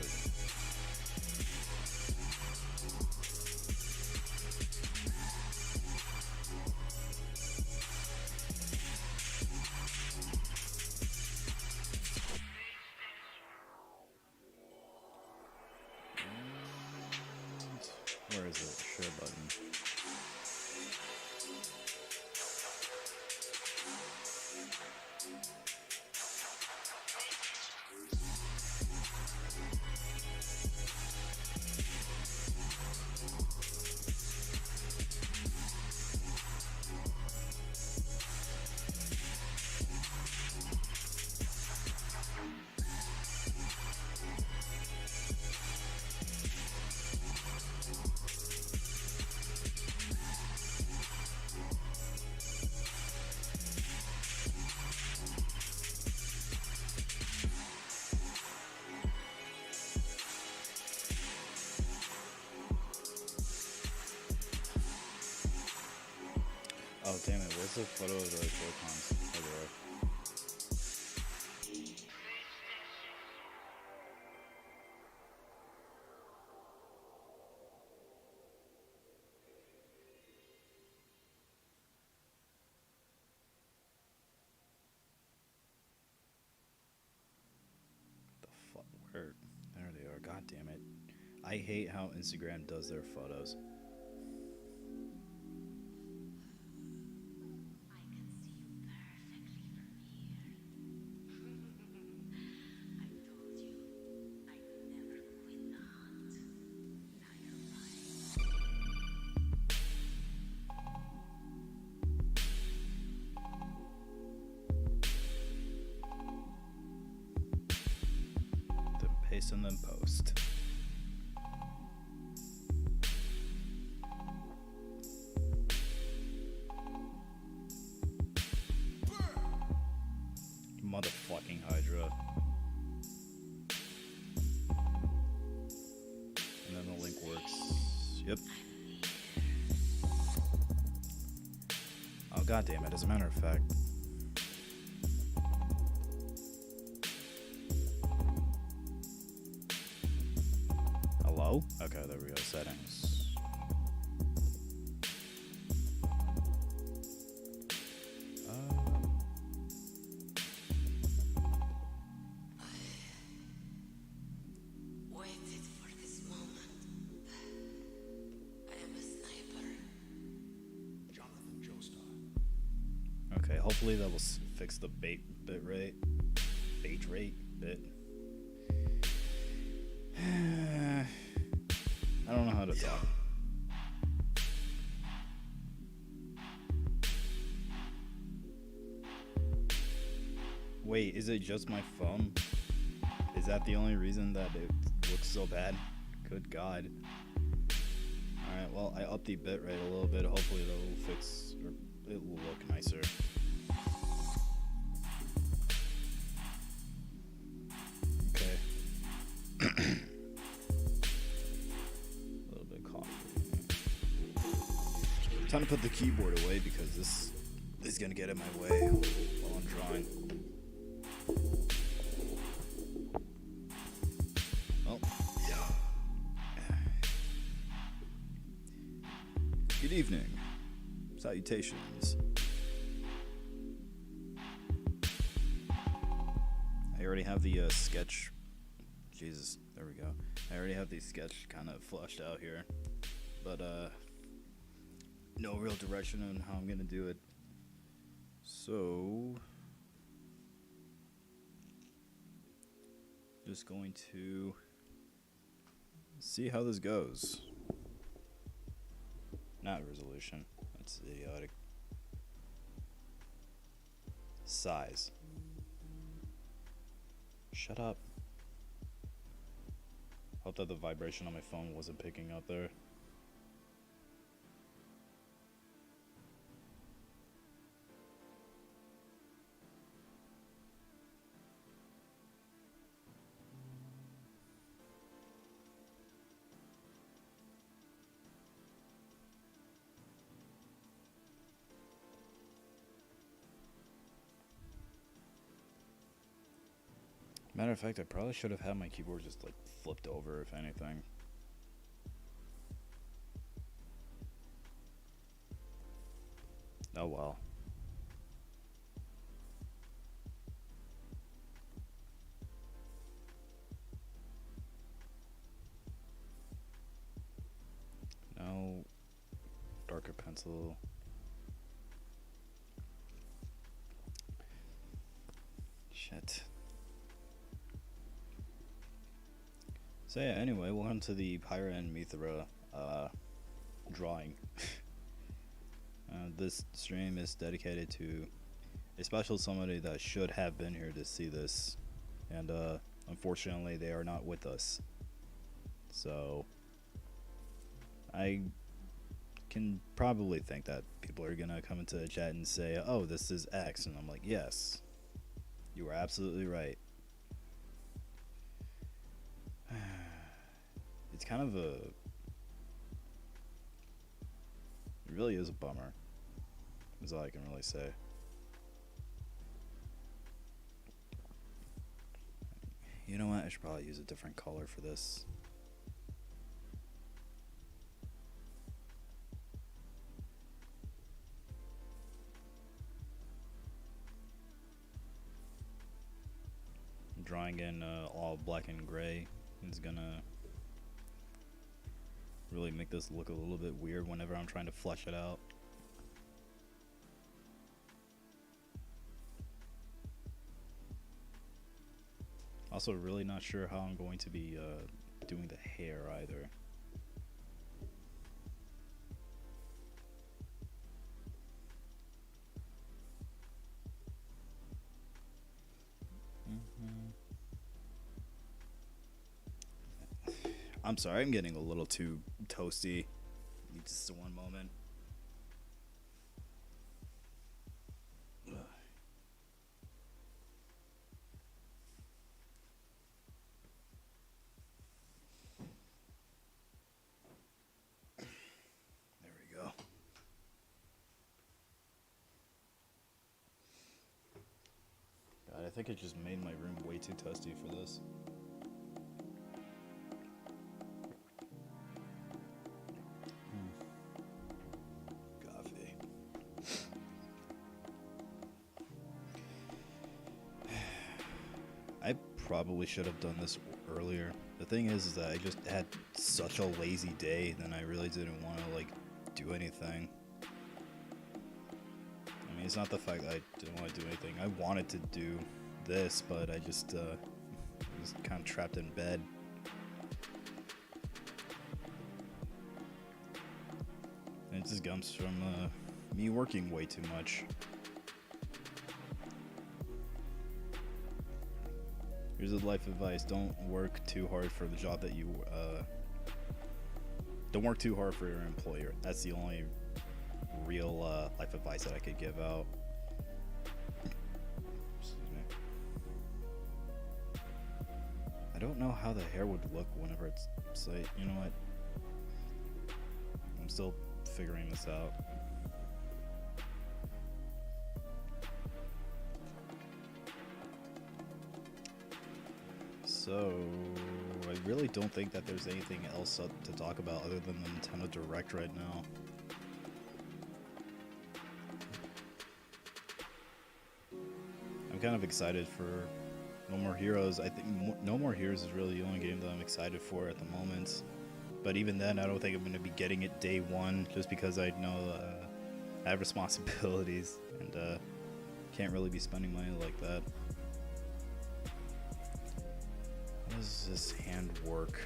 dude. Where is it? Share button. Oh damn it, where's the photo of the Joy-Cons? Oh, there. The fuck, where? There they are, god damn it. I hate how Instagram does their photos. And then post. Motherfucking Hydra. And then the link works. Yep. Oh god damn it, as a matter of fact. Okay, there we go. Settings. Waited for this moment. I am a sniper. Jonathan Joestar. Okay, hopefully that will fix the bit rate. I don't know how to talk. Wait, is it just my phone? Is that the only reason that it looks so bad? Good God. Alright, well, I upped the bitrate a little bit. Hopefully that will fix, or it will look nicer. Okay. Time to put the keyboard away because this is gonna get in my way while I'm drawing. Oh. Good evening. Salutations. I already have the sketch. Jesus, there we go. I already have the sketch kind of flushed out here, but no real direction on how I'm gonna do it. So just going to see how this goes. Not resolution. That's idiotic. Size. Shut up. Hope that the vibration on my phone wasn't picking up there. Matter of fact, I probably should have had my keyboard just like flipped over, if anything. Oh well. No. Darker pencil. Shit. So yeah, anyway, welcome to the Pyra and Mythra drawing. This stream is dedicated to a special somebody that should have been here to see this, and unfortunately they are not with us. So I can probably think that people are gonna come into the chat and say, oh, this is X, and I'm like, yes, you are absolutely right. It's kind of a, it really is a bummer, is all I can really say. You know what, I should probably use a different color for this. Drawing in all black and gray is gonna really make this look a little bit weird whenever I'm trying to flesh it out. Also really not sure how I'm going to be doing the hair either. I'm sorry, I'm getting a little too toasty. Just one moment. There we go. God, I think I just made my room way too toasty for this. I probably should have done this earlier. The thing is that I just had such a lazy day, then I really didn't want to like do anything. I mean, it's not the fact that I didn't want to do anything. I wanted to do this, but I just was kind of trapped in bed. And it just comes from me working way too much. Here's a life advice: don't work too hard for the job that you don't work too hard for your employer. That's the only real life advice that I could give out. Excuse me. I don't know how the hair would look whenever it's like, you know what? I'm still figuring this out. So, I really don't think that there's anything else to talk about other than the Nintendo Direct right now. I'm kind of excited for No More Heroes. I think No More Heroes is really the only game that I'm excited for at the moment. But even then, I don't think I'm going to be getting it day one, just because I know I have responsibilities and can't really be spending money like that. How does this hand work?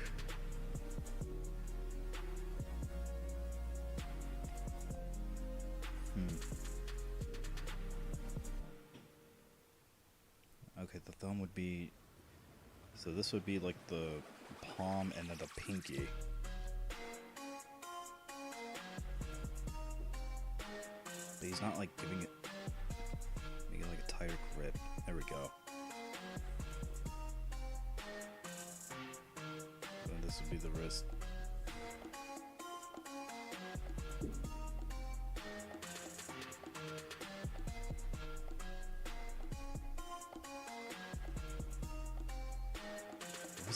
Okay, the thumb would be... So this would be like the palm and then the pinky. But he's not like giving it... Making like a tighter grip. There we go. And this would be the wrist.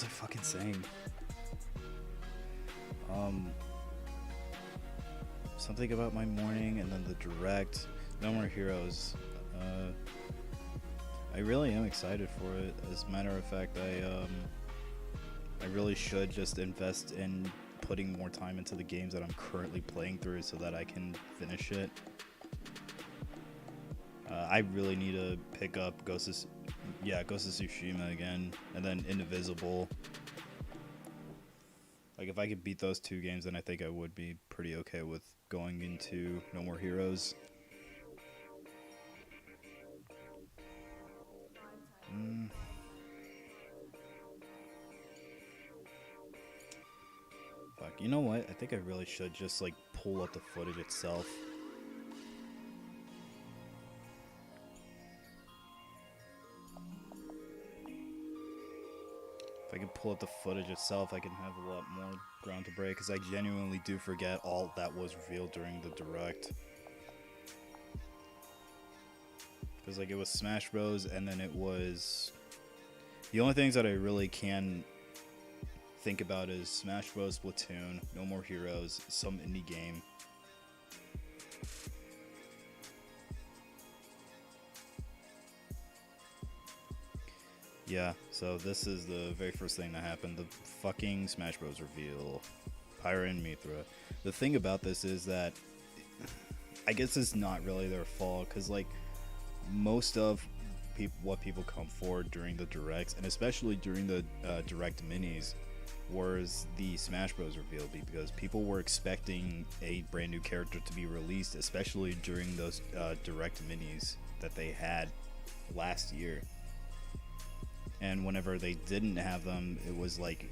was I fucking saying? Something about my morning, and then the direct. No More Heroes. I really am excited for it. As a matter of fact, I really should just invest in putting more time into the games that I'm currently playing through so that I can finish it. I really need to pick up Ghost of Tsushima again, and then Indivisible. Like, if I could beat those two games, then I think I would be pretty okay with going into No More Heroes. Fuck, you know what? I think I really should just, like, pull up the footage itself. If I can pull up the footage itself, I can have a lot more ground to break, because I genuinely do forget all that was revealed during the direct. Because, like, it was Smash Bros, and then it was... The only things that I really can think about is Smash Bros, Splatoon, No More Heroes, some indie game. Yeah, so this is the very first thing that happened. The fucking Smash Bros reveal. Pyra and Mythra. The thing about this is that I guess it's not really their fault, because, like, most of what people come for during the directs, and especially during the direct minis, was the Smash Bros reveal, because people were expecting a brand new character to be released, especially during those direct minis that they had last year. And whenever they didn't have them, it was like,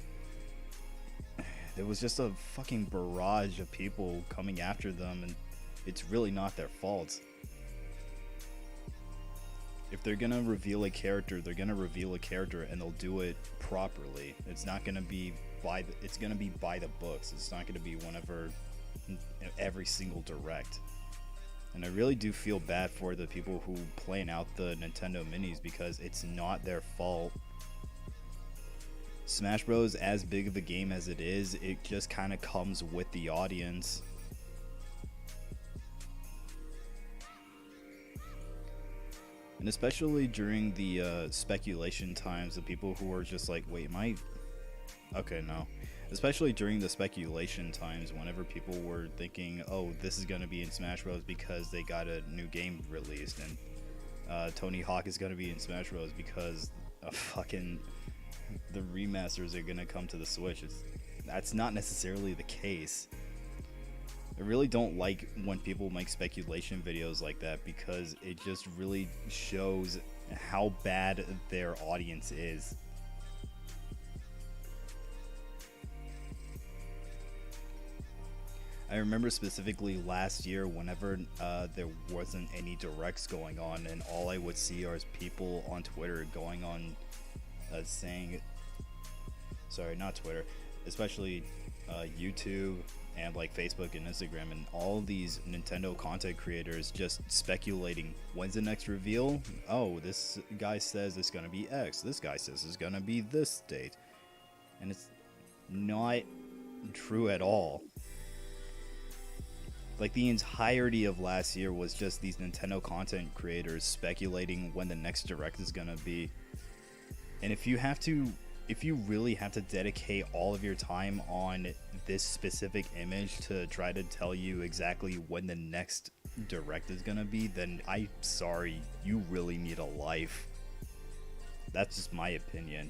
it was just a fucking barrage of people coming after them, and it's really not their fault. If they're gonna reveal a character, they're gonna reveal a character, and they'll do it properly. It's not gonna be it's gonna be by the books. It's not gonna be whenever, every single direct. And I really do feel bad for the people who plan out the Nintendo Minis, because it's not their fault. Smash Bros, as big of a game as it is, it just kind of comes with the audience. And especially during the speculation times, the people who are just like, wait, okay, no. Especially during the speculation times, whenever people were thinking, oh, this is going to be in Smash Bros. Because they got a new game released, and Tony Hawk is going to be in Smash Bros. Because the remasters are going to come to the Switch. That's not necessarily the case. I really don't like when people make speculation videos like that, because it just really shows how bad their audience is. I remember specifically last year, whenever there wasn't any directs going on, and all I would see are people on Twitter going on saying, sorry, not Twitter, especially YouTube and like Facebook and Instagram, and all these Nintendo content creators just speculating, when's the next reveal? Oh, this guy says it's gonna be X, this guy says it's gonna be this date, and it's not true at all. Like, the entirety of last year was just these Nintendo content creators speculating when the next direct is gonna be. And if you really have to dedicate all of your time on this specific image to try to tell you exactly when the next direct is gonna be, then I'm sorry, you really need a life. That's just my opinion.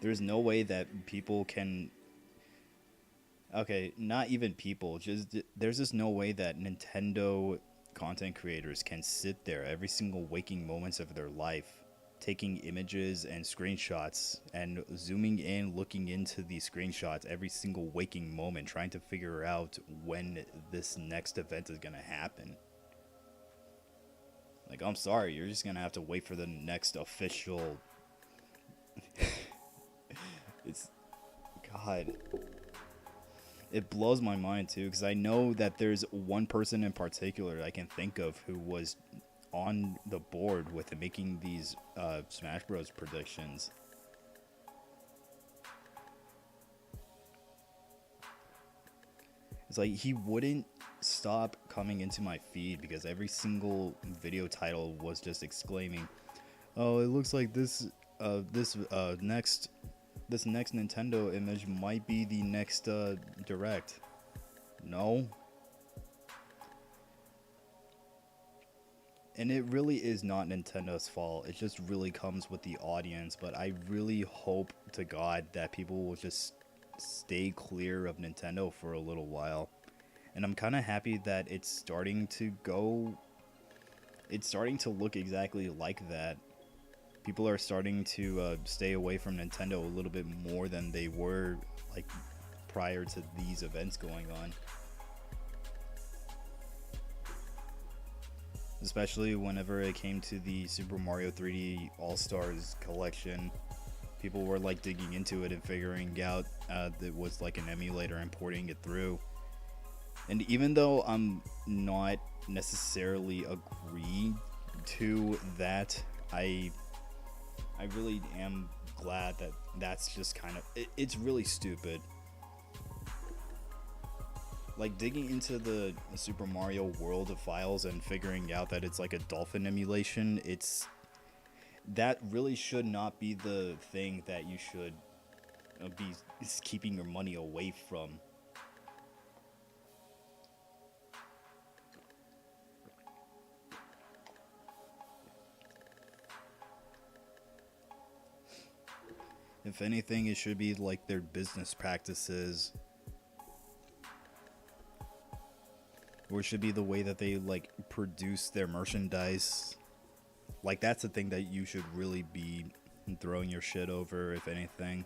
There's no way that people can... Okay, not even people, just there's just no way that Nintendo content creators can sit there every single waking moments of their life, taking images and screenshots and zooming in, looking into these screenshots every single waking moment, trying to figure out when this next event is going to happen. Like, I'm sorry, you're just going to have to wait for the next official... It's... God... It blows my mind too, because I know that there's one person in particular I can think of who was on the board with making these Smash Bros predictions. It's like he wouldn't stop coming into my feed because every single video title was just exclaiming, "Oh, it looks like this next Nintendo image might be the next Direct." No. And it really is not Nintendo's fault. It just really comes with the audience. But I really hope to God that people will just stay clear of Nintendo for a little while. And I'm kind of happy that it's starting to look exactly like that. People are starting to stay away from Nintendo a little bit more than they were like prior to these events going on. Especially whenever it came to the Super Mario 3D All-Stars collection, people were like digging into it and figuring out that it was like an emulator and porting it through. And even though I'm not necessarily agree to that, I really am glad that that's just kind of it's really stupid. Like digging into the Super Mario World of files and figuring out that it's like a dolphin emulation, that really should not be the thing that you should be keeping your money away from. If anything, it should be like their business practices. Or it should be the way that they like produce their merchandise. Like that's the thing that you should really be throwing your shit over, if anything.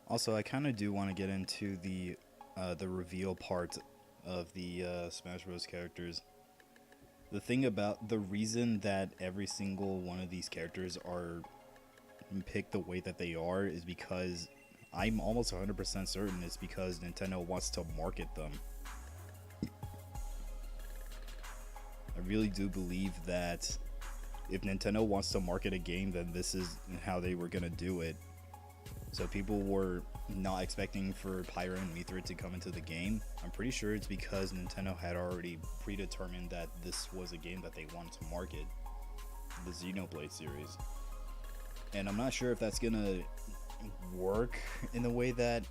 Also, I kind of do want to get into the reveal part of the Smash Bros. Characters. The thing about the reason that every single one of these characters are picked the way that they are is because I'm almost 100% certain it's because Nintendo wants to market them. I really do believe that if Nintendo wants to market a game, then this is how they were gonna do it. So people were not expecting for Pyra and Mythra to come into the game. I'm pretty sure it's because Nintendo had already predetermined that this was a game that they wanted to market, the Xenoblade series. And I'm not sure if that's gonna work in the way that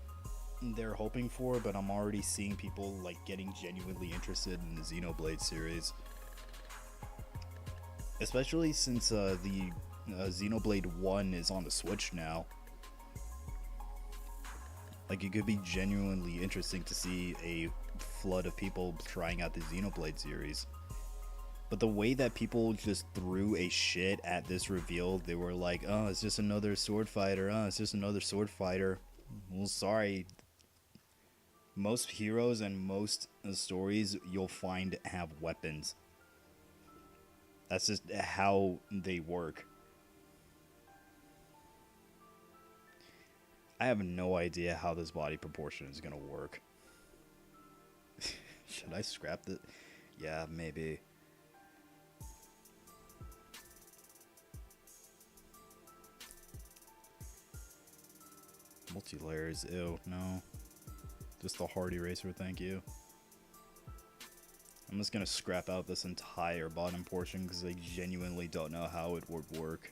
they're hoping for, but I'm already seeing people like getting genuinely interested in the Xenoblade series. Especially since the Xenoblade 1 is on the Switch now. Like, it could be genuinely interesting to see a flood of people trying out the Xenoblade series. But the way that people just threw a shit at this reveal, they were like, "Oh, it's just another sword fighter. Oh, it's just another sword fighter." Well, sorry. Most heroes and most stories you'll find have weapons. That's just how they work. I have no idea how this body proportion is gonna work. Should I scrap it? Yeah, maybe. Multi-layers, ew, no. Just the hard eraser, thank you. I'm just gonna scrap out this entire bottom portion because I genuinely don't know how it would work.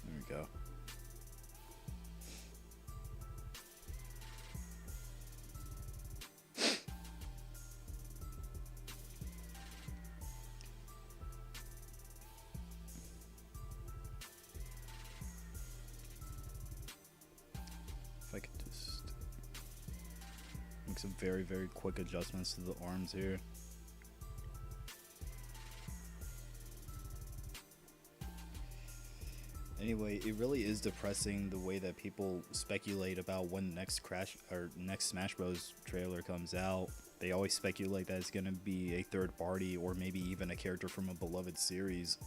There we go. If I could just make some very, very quick adjustments to the arms here. Anyway, it really is depressing the way that people speculate about when next next Smash Bros. Trailer comes out. They always speculate that it's gonna be a third party or maybe even a character from a beloved series.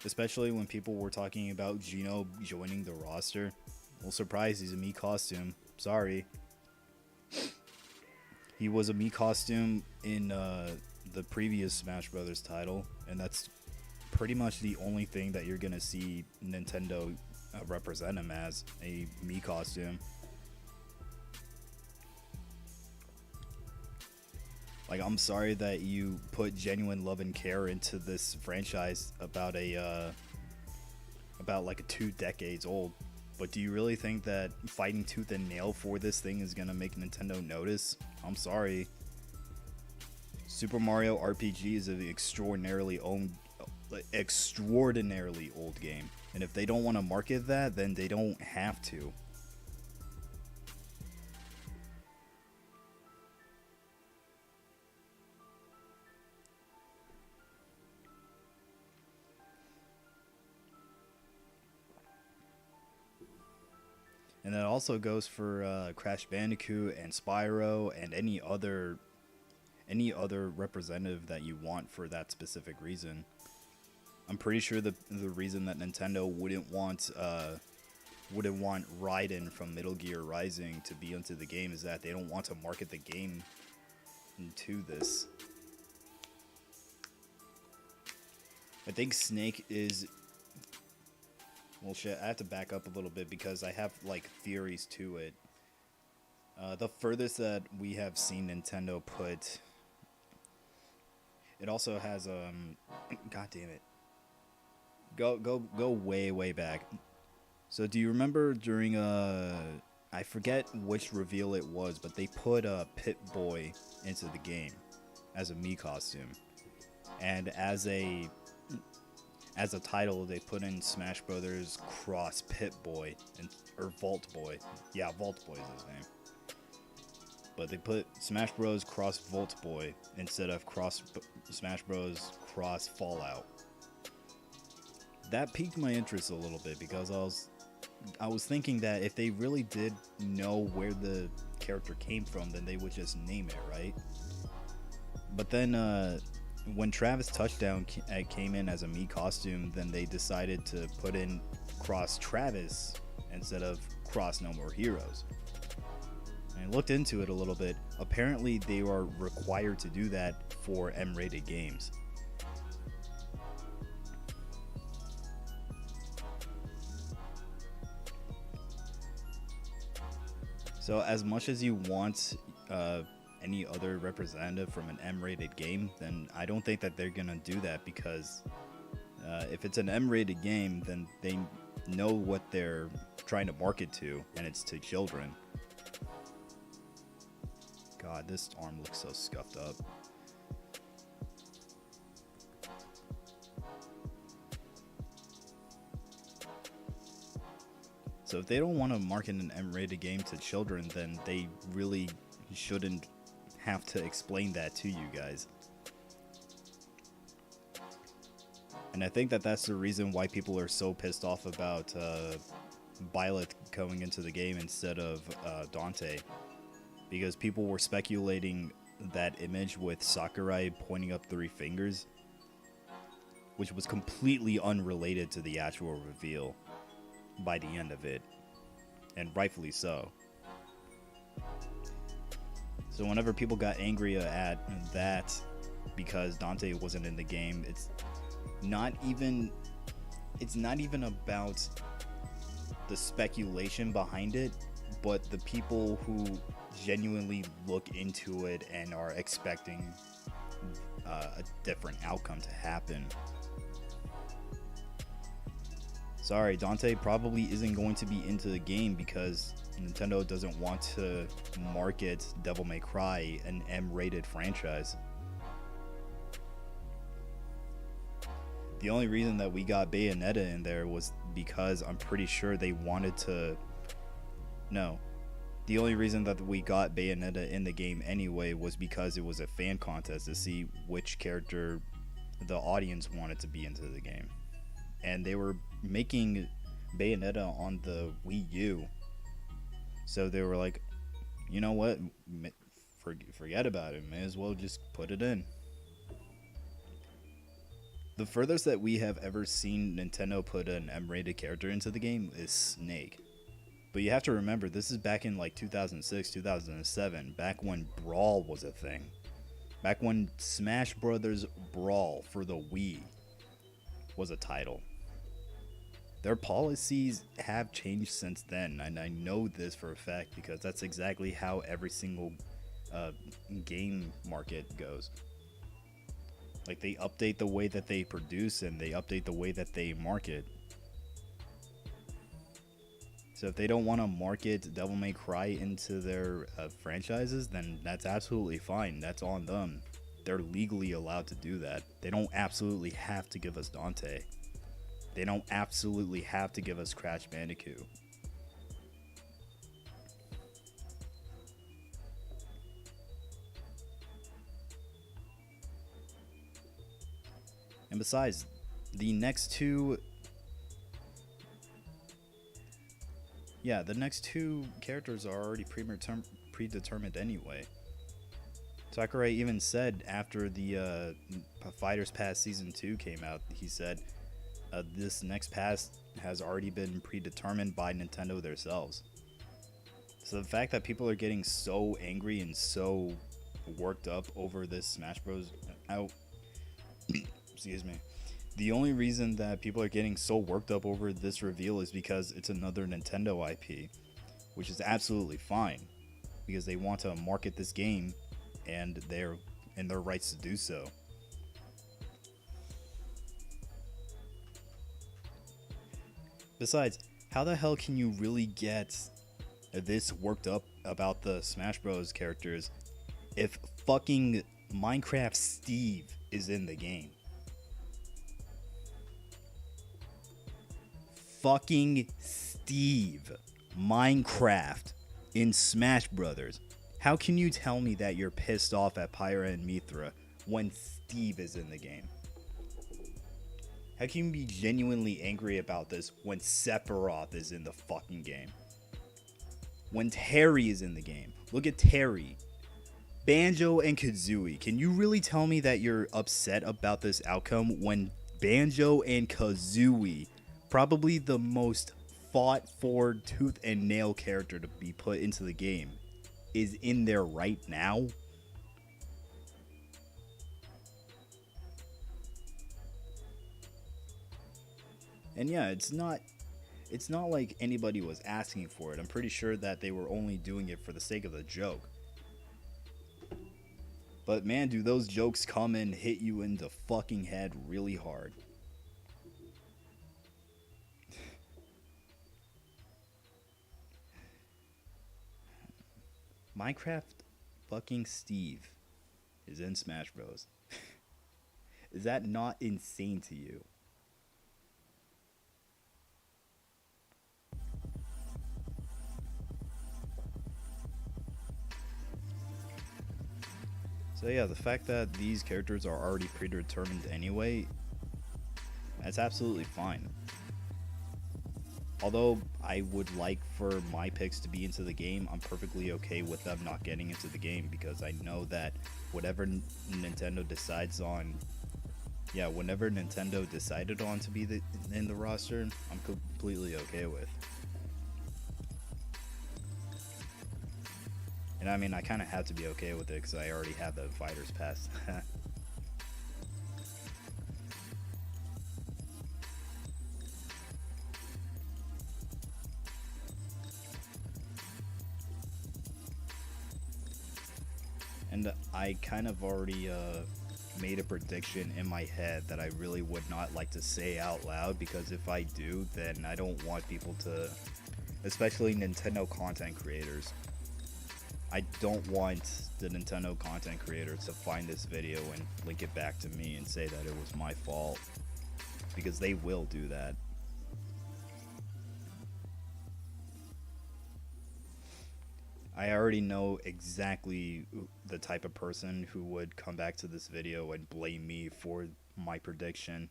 Especially when people were talking about Gino joining the roster. Well, surprise, he's a Mii costume. Sorry. He was a Mii costume in the previous Smash Bros. Title, and that's pretty much the only thing that you're gonna see Nintendo represent him as, a Mii costume. Like, I'm sorry that you put genuine love and care into this franchise about like a 2 decades old, but do you really think that fighting tooth and nail for this thing is gonna make Nintendo notice? I'm sorry. Super Mario RPG is an extraordinarily old game, and if they don't want to market that, then they don't have to. And that also goes for Crash Bandicoot and Spyro and any other representative that you want for that specific reason. I'm pretty sure the reason that Nintendo wouldn't want Raiden from Metal Gear Rising to be into the game is that they don't want to market the game into this. I think Snake is... Well, shit, I have to back up a little bit because I have, like, theories to it. The furthest that we have seen Nintendo put... It also has, God damn it. Go way back. So do you remember during, I forget which reveal it was, but they put Pip-Boy into the game as a Mii costume. And as a title, they put in Smash Brothers Cross Pip-Boy or Vault Boy. Yeah, Vault Boy is his name. But they put Smash Bros. Cross Vault Boy instead of Smash Bros. Cross Fallout. That piqued my interest a little bit because I was thinking that if they really did know where the character came from, then they would just name it, right? But then when Travis Touchdown came in as a Mii costume, then they decided to put in Cross Travis instead of Cross No More Heroes. And I looked into it a little bit. Apparently, they are required to do that for M-rated games. So, as much as you want any other representative from an M-rated game, then I don't think that they're gonna do that because if it's an M-rated game, then they know what they're trying to market to, and it's to children. God, this arm looks so scuffed up. So if they don't want to market an M-rated game to children, then they really shouldn't have to explain that to you guys. And I think that that's the reason why people are so pissed off about Violet going into the game instead of Dante. Because people were speculating that image with Sakurai pointing up 3 fingers, which was completely unrelated to the actual reveal by the end of it, and rightfully so. So whenever people got angry at that because Dante wasn't in the game, it's not even about the speculation behind it, but the people who genuinely look into it and are expecting a different outcome to happen. Sorry, Dante probably isn't going to be into the game because Nintendo doesn't want to market Devil May Cry, an M-rated franchise. The only reason that we got Bayonetta in there was because I'm pretty sure they wanted to... No. The only reason that we got Bayonetta in the game anyway was because it was a fan contest to see which character the audience wanted to be into the game. and they were making Bayonetta on the Wii U. So they were like, you know what? Forget about it. May as well just put it in. The furthest that we have ever seen Nintendo put an M-rated character into the game is Snake. But you have to remember, this is back in like 2006, 2007, back when Brawl was a thing. Back when Smash Brothers Brawl for the Wii was a title. Their policies have changed since then, and I know this for a fact because that's exactly how every single game market goes. Like, they update the way that they produce and they update the way that they market. So if they don't want to market Devil May Cry into their franchises, then that's absolutely fine. That's on them. They're legally allowed to do that. They don't absolutely have to give us Dante. They don't absolutely have to give us Crash Bandicoot. And besides, the next two characters are already predetermined anyway. Sakurai even said after the Fighters Pass Season 2 came out, he said this next pass has already been predetermined by Nintendo themselves. So the fact that people are getting so angry and so worked up over this Smash Bros. Excuse me. The only reason that people are getting so worked up over this reveal is because it's another Nintendo IP, which is absolutely fine because they want to market this game and they're in their rights to do so. Besides, how the hell can you really get this worked up about the Smash Bros. Characters if fucking Minecraft Steve is in the game? Fucking Steve, Minecraft in Smash Brothers. How can you tell me that you're pissed off at Pyra and Mythra when Steve is in the game? How can you be genuinely angry about this when Sephiroth is in the fucking game? When Terry is in the game. Look at Terry. Banjo and Kazooie. Can you really tell me that you're upset about this outcome when Banjo and Kazooie, probably the most fought for tooth and nail character to be put into the game, is in there right now? And yeah, it's not like anybody was asking for it. I'm pretty sure that they were only doing it for the sake of the joke. But man, do those jokes come and hit you in the fucking head really hard. Minecraft fucking Steve is in Smash Bros. Is that not insane to you? So yeah, the fact that these characters are already predetermined anyway, that's absolutely fine. Although I would like for my picks to be into the game, I'm perfectly okay with them not getting into the game because I know that whatever Nintendo decides on, whenever Nintendo decided on to be in the roster, I'm completely okay with. And I mean, I kind of have to be okay with it because I already have the Fighters Pass. And I kind of already made a prediction in my head that I really would not like to say out loud, because if I do, then I don't want people to, especially Nintendo content creators, I don't want the Nintendo content creators to find this video and link it back to me and say that it was my fault, because they will do that. I already know exactly the type of person who would come back to this video and blame me for my prediction.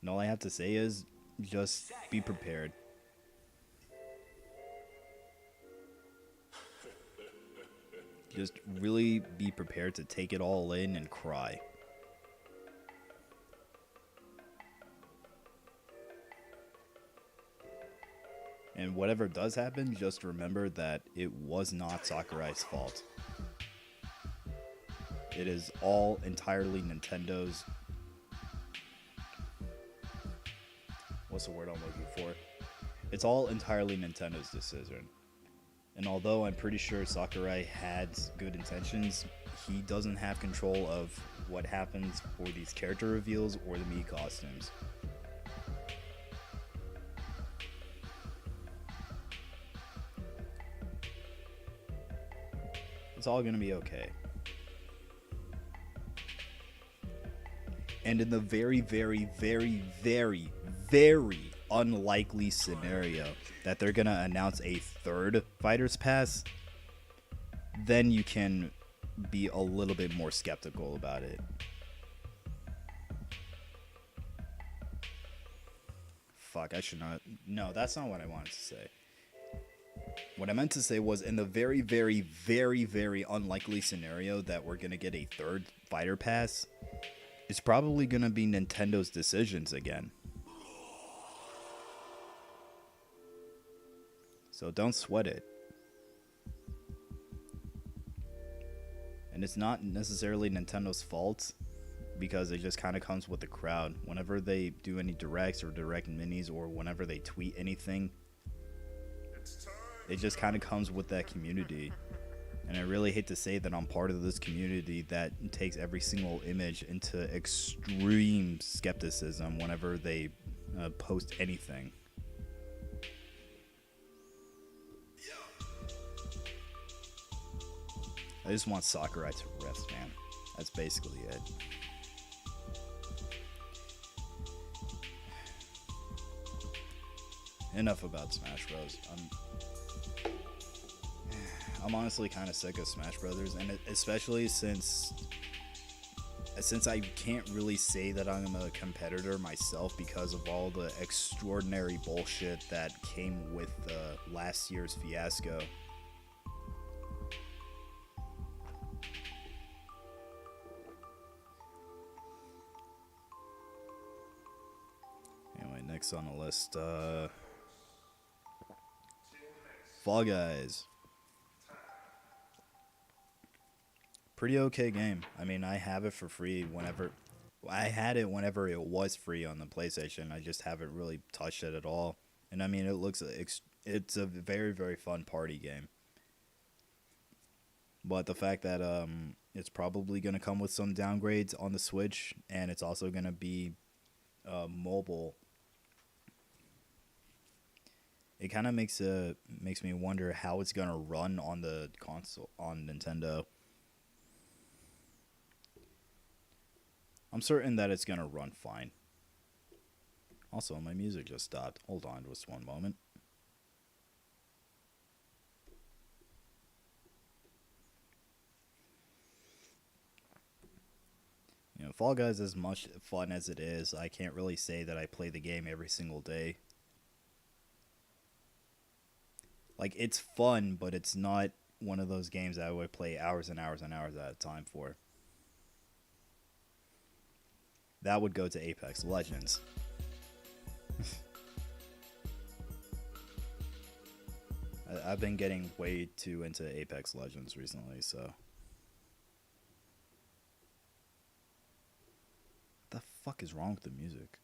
And all I have to say is just be prepared. Just really be prepared to take it all in and cry. And whatever does happen, just remember that it was not Sakurai's fault. It is all entirely Nintendo's... What's the word I'm looking for? It's all entirely Nintendo's decision. And although I'm pretty sure Sakurai had good intentions, he doesn't have control of what happens for these character reveals or the Mii costumes. It's all gonna be okay. And in the very, very, very, very, very unlikely scenario that they're gonna announce a third Fighter's Pass, then you can be a little bit more skeptical about it. Fuck, I should not. No, that's not what I wanted to say. What I meant to say was in the very, very, very, very unlikely scenario that we're gonna get a third Fighter Pass, it's probably gonna be Nintendo's decisions again. So don't sweat it. And it's not necessarily Nintendo's fault, because it just kind of comes with the crowd. Whenever they do any directs or direct minis, or whenever they tweet anything, it just kind of comes with that community. And I really hate to say that I'm part of this community that takes every single image into extreme skepticism whenever they post anything. I just want Sakurai to rest, man. That's basically it. Enough about Smash Bros. I'm honestly kind of sick of Smash Brothers, and especially since I can't really say that I'm a competitor myself because of all the extraordinary bullshit that came with last year's fiasco. Anyway, next on the list, Fall Guys. Pretty okay game. I mean, I have it for free whenever... I had it whenever it was free on the PlayStation. I just haven't really touched it at all. And I mean, it looks... It's a very, very fun party game. But the fact that it's probably going to come with some downgrades on the Switch, and it's also going to be mobile... It kind of makes me wonder how it's going to run on the console, on Nintendo. I'm certain that it's going to run fine. Also, my music just stopped. Hold on just one moment. You know, Fall Guys is as much fun as it is. I can't really say that I play the game every single day. Like, it's fun, but it's not one of those games that I would play hours and hours and hours at a time for. That would go to Apex Legends. I've been getting way too into Apex Legends recently, so... What the fuck is wrong with the music?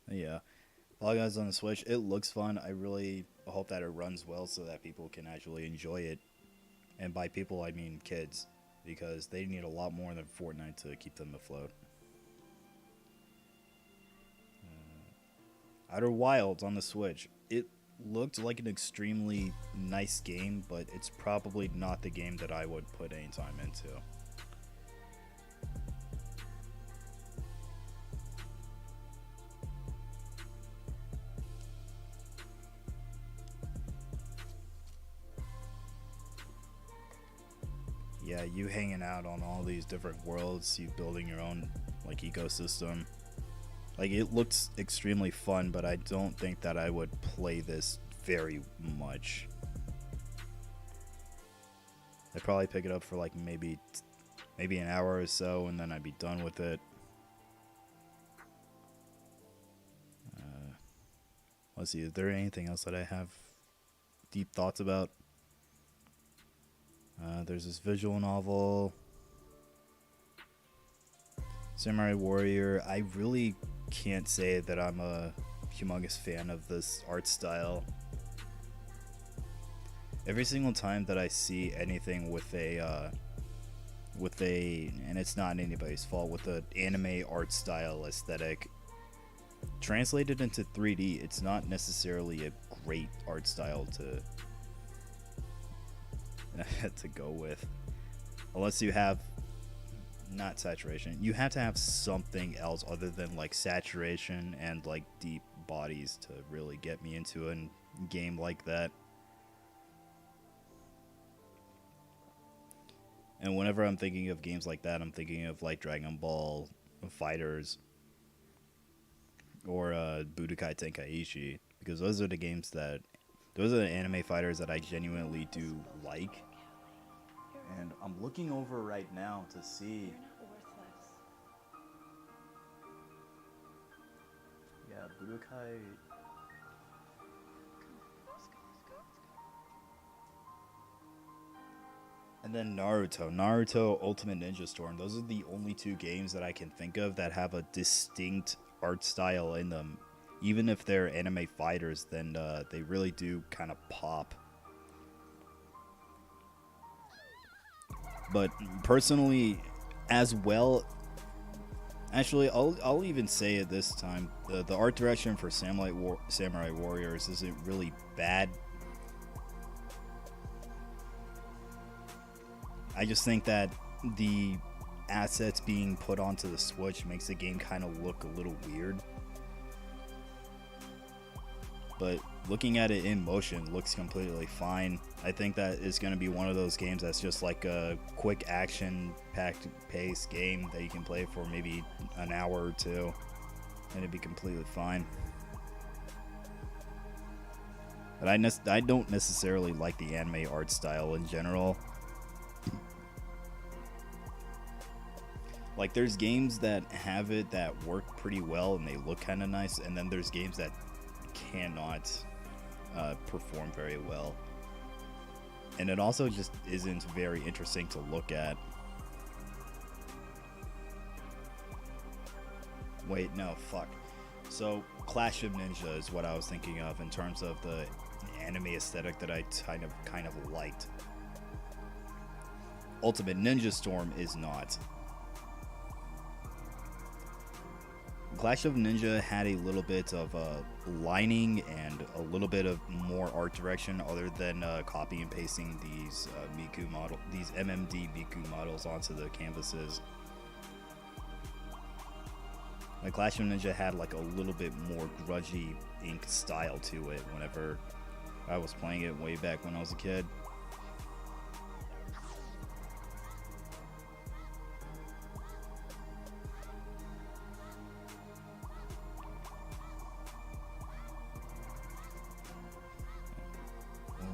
Yeah. Fall Guys on the Switch, it looks fun. I really hope that it runs well so that people can actually enjoy it. And by people, I mean kids, because they need a lot more than Fortnite to keep them afloat. Outer Wilds on the Switch. It looked like an extremely nice game, but it's probably not the game that I would put any time into. yeah, you hanging out on all these different worlds, you building your own like ecosystem. Like, it looks extremely fun, but I don't think that I would play this very much. I'd probably pick it up for like maybe an hour or so, and then I'd be done with it. Let's see, is there anything else that I have deep thoughts about? There's this visual novel, Samurai Warrior. I really can't say that I'm a humongous fan of this art style. Every single time that I see anything with a, and it's not anybody's fault, with an anime art style aesthetic, translated into 3D, it's not necessarily a great art style to go with, unless you have not saturation. You have to have something else other than like saturation and like deep bodies to really get me into a game like that. And whenever I'm thinking of games like that, I'm thinking of like Dragon Ball Fighters or Budokai Tenkaichi, because those are the anime fighters that I genuinely do like. And I'm looking over right now to see. Yeah, Budokai. And then Naruto Ultimate Ninja Storm. Those are the only two games that I can think of that have a distinct art style in them. Even if they're anime fighters, then they really do kind of pop. But personally, as well, actually, I'll even say it this time. The art direction for Samurai Warriors isn't really bad. I just think that the assets being put onto the Switch makes the game kind of look a little weird. But looking at it in motion looks completely fine. I think that is going to be one of those games that's just like a quick action-packed pace game that you can play for maybe an hour or two, and it'd be completely fine. But I don't necessarily like the anime art style in general. Like, there's games that have it that work pretty well and they look kind of nice, and then there's games that cannot perform very well, and it also just isn't very interesting to look at. Wait, no, fuck. So Clash of Ninja is what I was thinking of in terms of the anime aesthetic that I kind of liked. Ultimate Ninja Storm is not. Clash of Ninja had a little bit of lining and a little bit of more art direction, other than copy and pasting these these MMD Miku models onto the canvases. Like, Clash of Ninja had like a little bit more grungy ink style to it whenever I was playing it way back when I was a kid.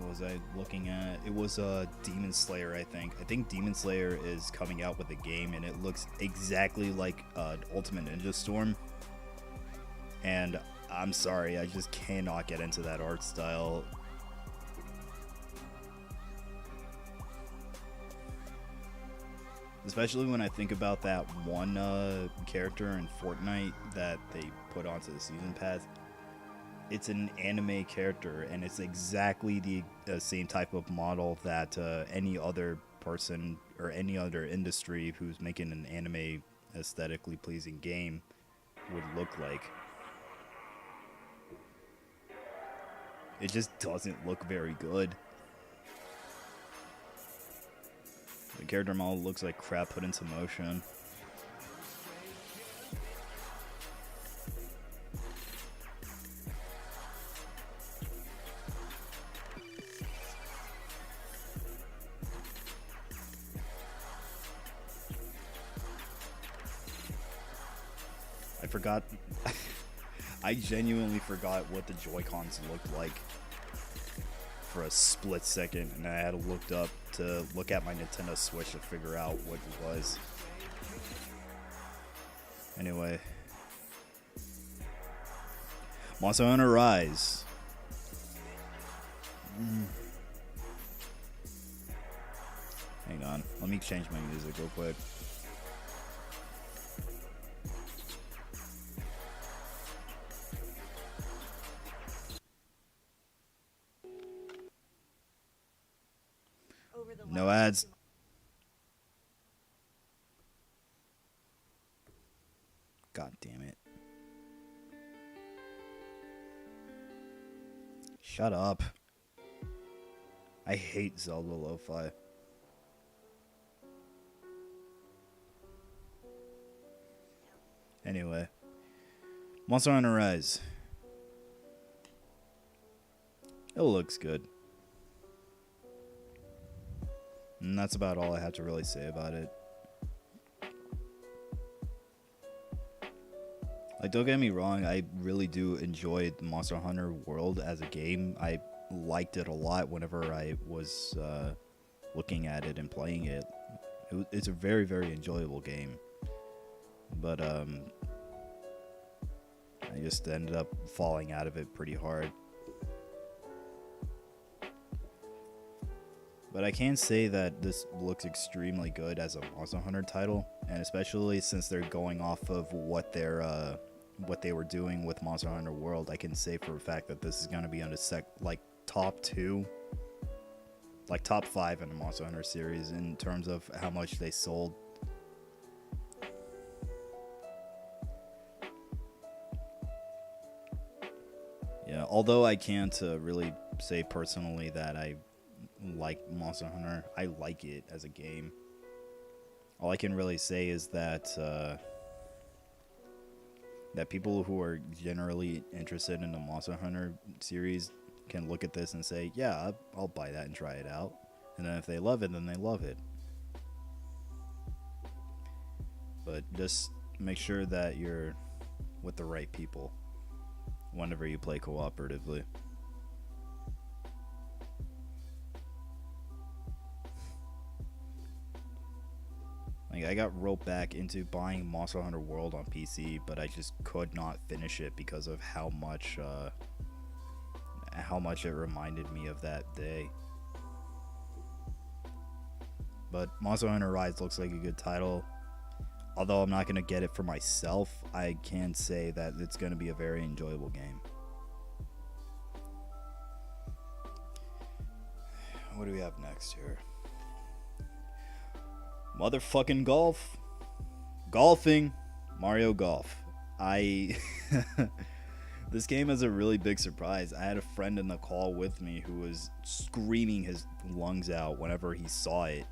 Was I looking at? It was Demon Slayer, I think. I think Demon Slayer is coming out with a game, and it looks exactly like Ultimate Ninja Storm. And I'm sorry, I just cannot get into that art style. Especially when I think about that one character in Fortnite that they put onto the season pass. It's an anime character, and it's exactly the same type of model that any other person or any other industry who's making an anime aesthetically pleasing game would look like. It just doesn't look very good. The character model looks like crap put into motion. I forgot. I genuinely forgot what the Joy-Cons looked like for a split second, and I had to look at my Nintendo Switch to figure out what it was. Anyway, Monster Hunter Rise. Hang on, let me change my music real quick. No ads. God damn it. Shut up. I hate Zelda Lo-Fi. Anyway. Monster Hunter Rise. It looks good. And that's about all I have to really say about it. Like, don't get me wrong, I really do enjoy the Monster Hunter world as a game. I liked it a lot whenever I was looking at it and playing it. It's a very, very enjoyable game. But I just ended up falling out of it pretty hard. But I can say that this looks extremely good as a Monster Hunter title, and especially since they're going off of what they were doing with Monster Hunter World, I can say for a fact that this is going to be on the top 2, like top 5 in the Monster Hunter series in terms of how much they sold. Yeah, although I can't really say personally that I like Monster Hunter. I like it as a game. All I can really say is that that people who are generally interested in the Monster Hunter series can look at this and say, yeah, I'll buy that and try it out. And then if they love it, then they love it. But just make sure that you're with the right people whenever you play cooperatively. Like, I got roped back into buying Monster Hunter World on PC, but I just could not finish it because of how much it reminded me of that day. But Monster Hunter Rise looks like a good title. Although I'm not going to get it for myself, I can say that it's going to be a very enjoyable game. What do we have next here? Motherfucking golfing, Mario Golf. This game is a really big surprise. I had a friend in the call with me who was screaming his lungs out whenever he saw it.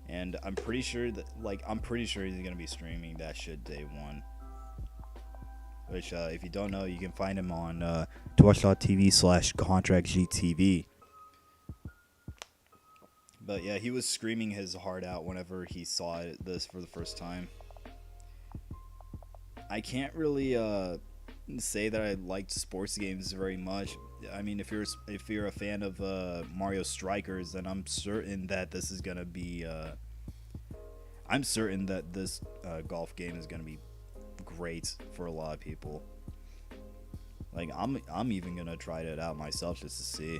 And I'm pretty sure he's gonna be streaming that shit day one. Which, if you don't know, you can find him on twitch.tv/contractgtv. But yeah, he was screaming his heart out whenever he saw this for the first time. I can't really say that I liked sports games very much. I mean, if you're a fan of Mario Strikers, then I'm certain that this is gonna be. I'm certain that this golf game is gonna be great for a lot of people. Like, I'm even gonna try it out myself just to see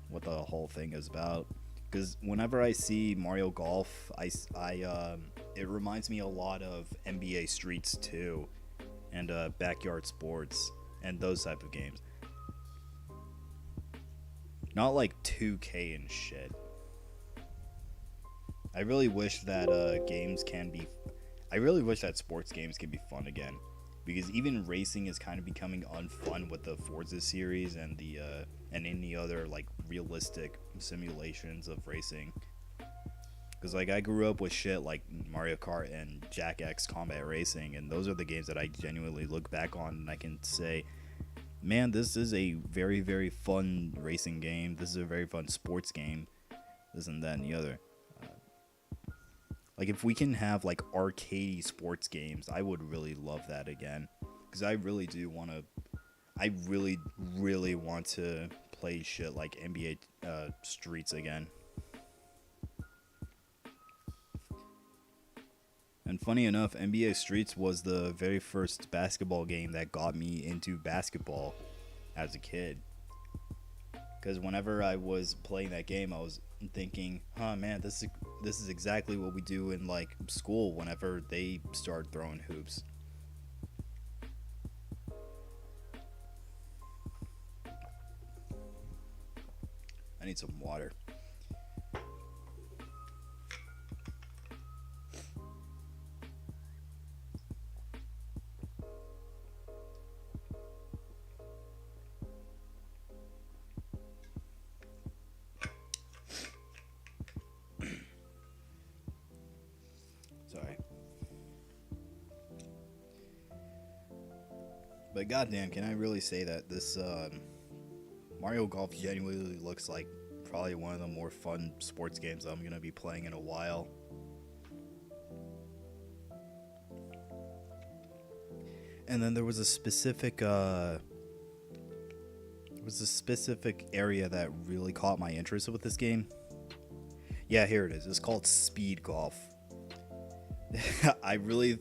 what the whole thing is about. Because whenever I see Mario Golf, it reminds me a lot of NBA Streets 2 and Backyard Sports and those type of games. Not like 2K and shit. I really wish that sports games can be fun again. Because even racing is kind of becoming unfun with the Forza series and the and any other like realistic simulations of racing. Because like I grew up with shit like Mario Kart and Jack X Combat Racing, and those are the games that I genuinely look back on and I can say, man, this is a very, very fun racing game. This is a very fun sports game. This and that and the other. Like, if we can have like arcadey sports games, I would really love that again. Because I really do want to. I really, really want to play shit like NBA Streets again. And funny enough, NBA Streets was the very first basketball game that got me into basketball as a kid. Because whenever I was playing that game, I was thinking, huh, man, this is exactly what we do in like school whenever they start throwing hoops. I need some water. Sorry. But goddamn, can I really say that this Mario Golf genuinely looks like probably one of the more fun sports games I'm gonna be playing in a while. And then there was a specific area that really caught my interest with this game. Yeah, here it is. It's called Speed Golf. I really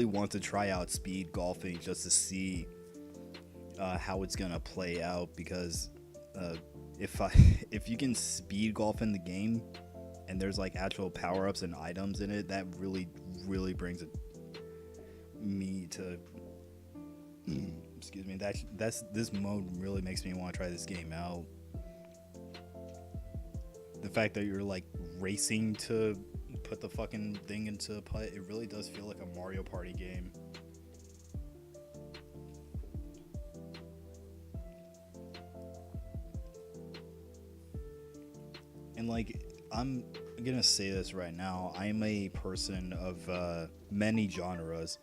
want to try out speed golfing just to see how it's gonna play out, because if you can speed golf in the game and there's like actual power-ups and items in it, that really brings me to excuse me, this mode really makes me want to try this game out. The fact that you're like racing to put the fucking thing into putt, it really does feel like a Mario Party game. And like, I'm gonna say this right now, I'm a person of many genres,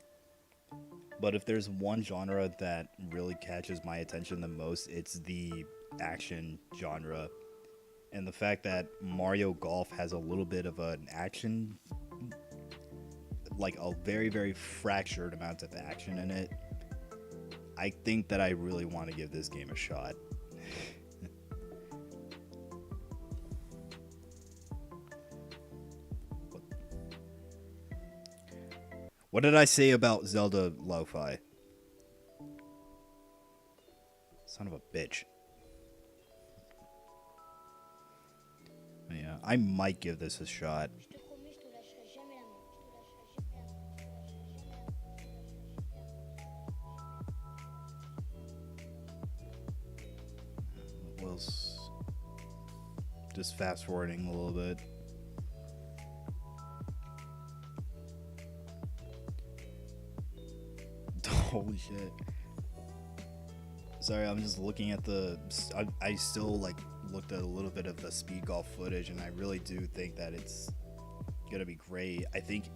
but if there's one genre that really catches my attention the most, it's the action genre. And the fact that Mario Golf has a little bit of an action, like a very, very fractured amount of action in it, I think that I really want to give this game a shot. What did I say about Zelda Lo-Fi? Son of a bitch. Yeah, I might give this a shot. Well, just fast forwarding a little bit. Holy shit. Sorry, I'm just looking at I still like looked at a little bit of the speed golf footage, and I really do think that it's gonna be great. I think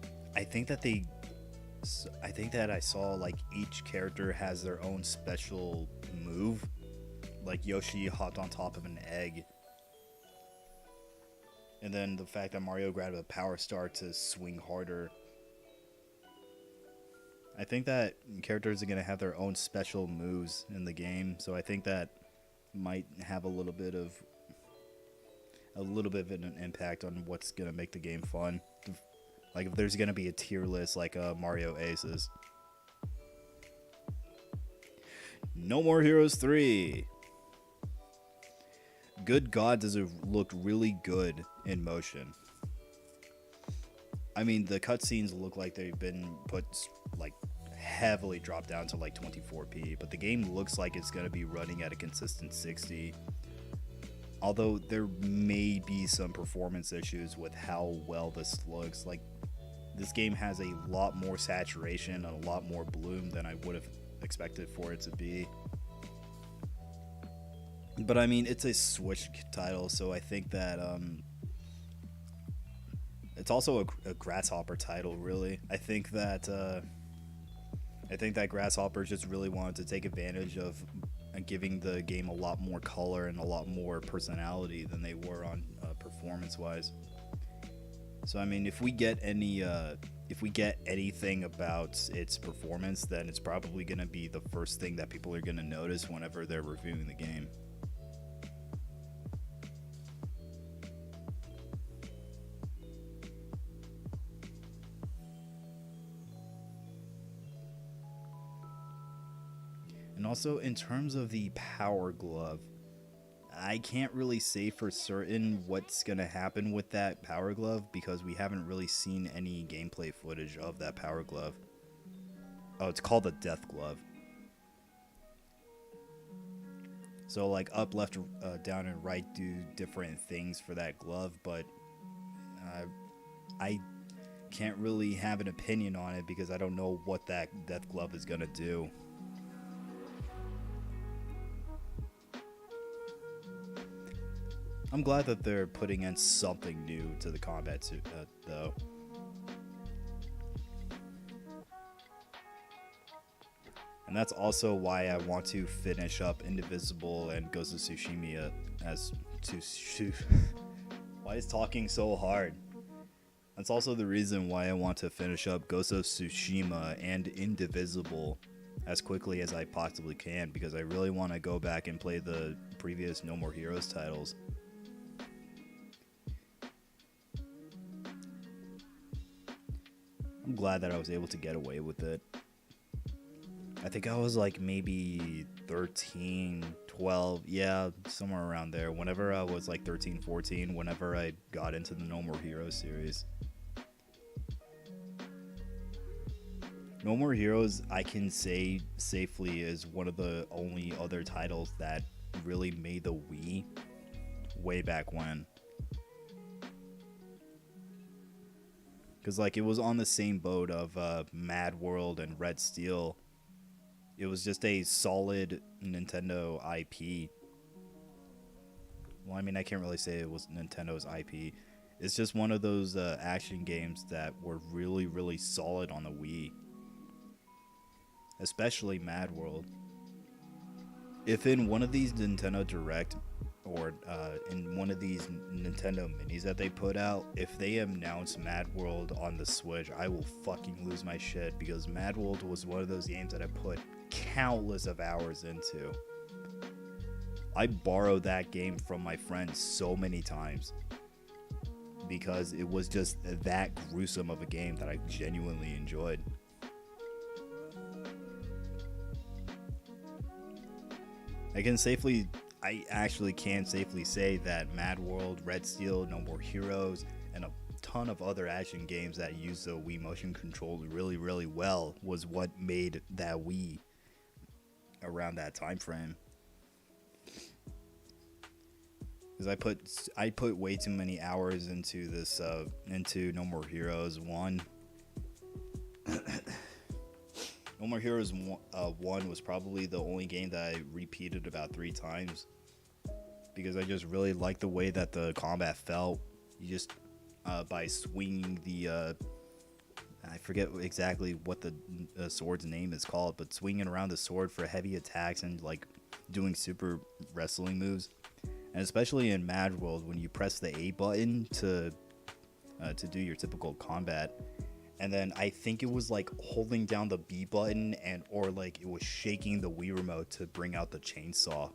that I saw like each character has their own special move. Like Yoshi hopped on top of an egg, and then the fact that Mario grabbed a power star to swing harder. I think that characters are going to have their own special moves in the game, so I think that might have a little bit of an impact on what's going to make the game fun. Like if there's going to be a tier list like Mario Aces. No More Heroes 3. Good God, does it look really good in motion. I mean, the cutscenes look like they've been put like heavily dropped down to like 24p, but the game looks like it's going to be running at a consistent 60. Although there may be some performance issues with how well this looks. Like this game has a lot more saturation and a lot more bloom than I would have expected for it to be. But I mean, it's a Switch title, so I think that it's also a Grasshopper title, really. I think that Grasshopper just really wanted to take advantage of giving the game a lot more color and a lot more personality than they were on performance-wise. So I mean, if we get anything about its performance, then it's probably going to be the first thing that people are going to notice whenever they're reviewing the game. And also, in terms of the Power Glove, I can't really say for certain what's going to happen with that Power Glove because we haven't really seen any gameplay footage of that Power Glove. Oh, it's called the Death Glove. So, like, up, left, down, and right do different things for that glove, but I can't really have an opinion on it because I don't know what that Death Glove is going to do. I'm glad that they're putting in something new to the combat suit, though. And that's also why I want to finish up Indivisible and Ghost of Tsushima as to why is talking so hard? That's also the reason why I want to finish up Ghost of Tsushima and Indivisible as quickly as I possibly can because I really want to go back and play the previous No More Heroes titles. I'm glad that I was able to get away with it. I think I was like maybe 13, 12, yeah, somewhere around there. Whenever I was like 13, 14, whenever I got into the No More Heroes series. No More Heroes, I can say safely, is one of the only other titles that really made the Wii way back when. Because, like, it was on the same boat of Mad World and Red Steel. It was just a solid Nintendo IP. Well, I mean, I can't really say it was Nintendo's IP. It's just one of those action games that were really, really solid on the Wii. Especially Mad World. If in one of these Nintendo Direct or in one of these Nintendo Minis that they put out, if they announce Mad World on the Switch, I will fucking lose my shit because Mad World was one of those games that I put countless of hours into. I borrowed that game from my friends so many times because it was just that gruesome of a game that I genuinely enjoyed. I actually can safely say that Mad World, Red Steel, No More Heroes, and a ton of other action games that use the Wii motion controls really, really well was what made that Wii around that time frame. Because I put way too many hours into this into No More Heroes 1. No More Heroes 1 was probably the only game that I repeated about 3 times because I just really liked the way that the combat felt. You just by swinging the I forget exactly what the sword's name is called, but swinging around the sword for heavy attacks and like doing super wrestling moves. And especially in Mad World, when you press the A button to do your typical combat, and then I think it was like holding down the B button or like it was shaking the Wii remote to bring out the chainsaw.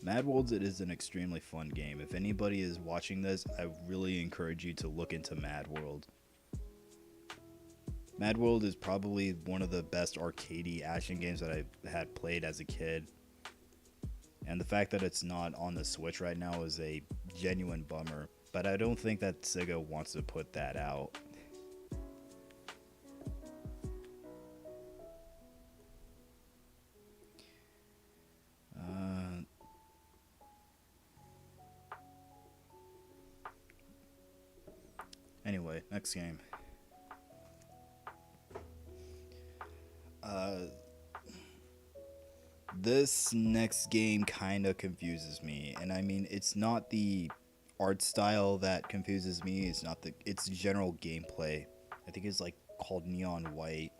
Mad World, it is an extremely fun game. If anybody is watching this, I really encourage you to look into Mad World. Mad World is probably one of the best arcadey action games that I had played as a kid. And the fact that it's not on the Switch right now is a genuine bummer. But I don't think that Sega wants to put that out. Anyway, next game. This next game kind of confuses me, and I mean, it's not the art style that confuses me, it's general gameplay. I think it's like called Neon White.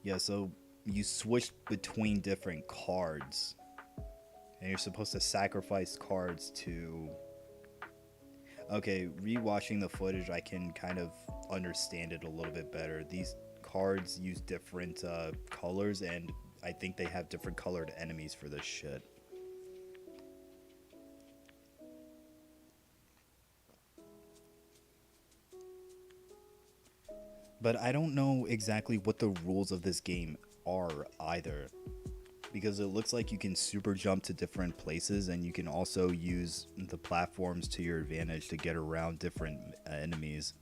Yeah, so you switch between different cards. and you're supposed to sacrifice cards to. Okay, rewatching the footage, I can kind of understand it a little bit better. These cards use different colors, and I think they have different colored enemies for this shit. But I don't know exactly what the rules of this game are either. Because it looks like you can super jump to different places, and you can also use the platforms to your advantage to get around different enemies.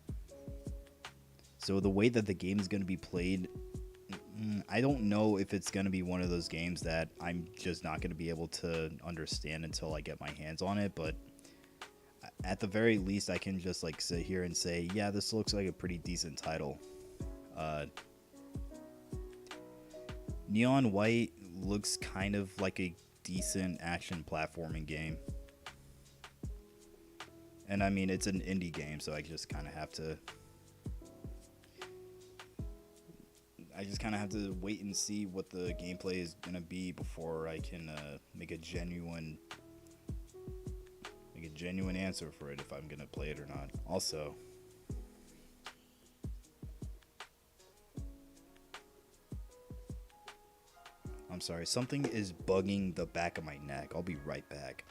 So the way that the game is going to be played, I don't know if it's going to be one of those games that I'm just not going to be able to understand until I get my hands on it. But at the very least, I can just like sit here and say, yeah, this looks like a pretty decent title. Neon White looks kind of like a decent action platforming game. And I mean, it's an indie game, so I just kind of have to wait and see what the gameplay is going to be before I can make a genuine answer for it, if I'm going to play it or not. Also, I'm sorry, something is bugging the back of my neck. I'll be right back.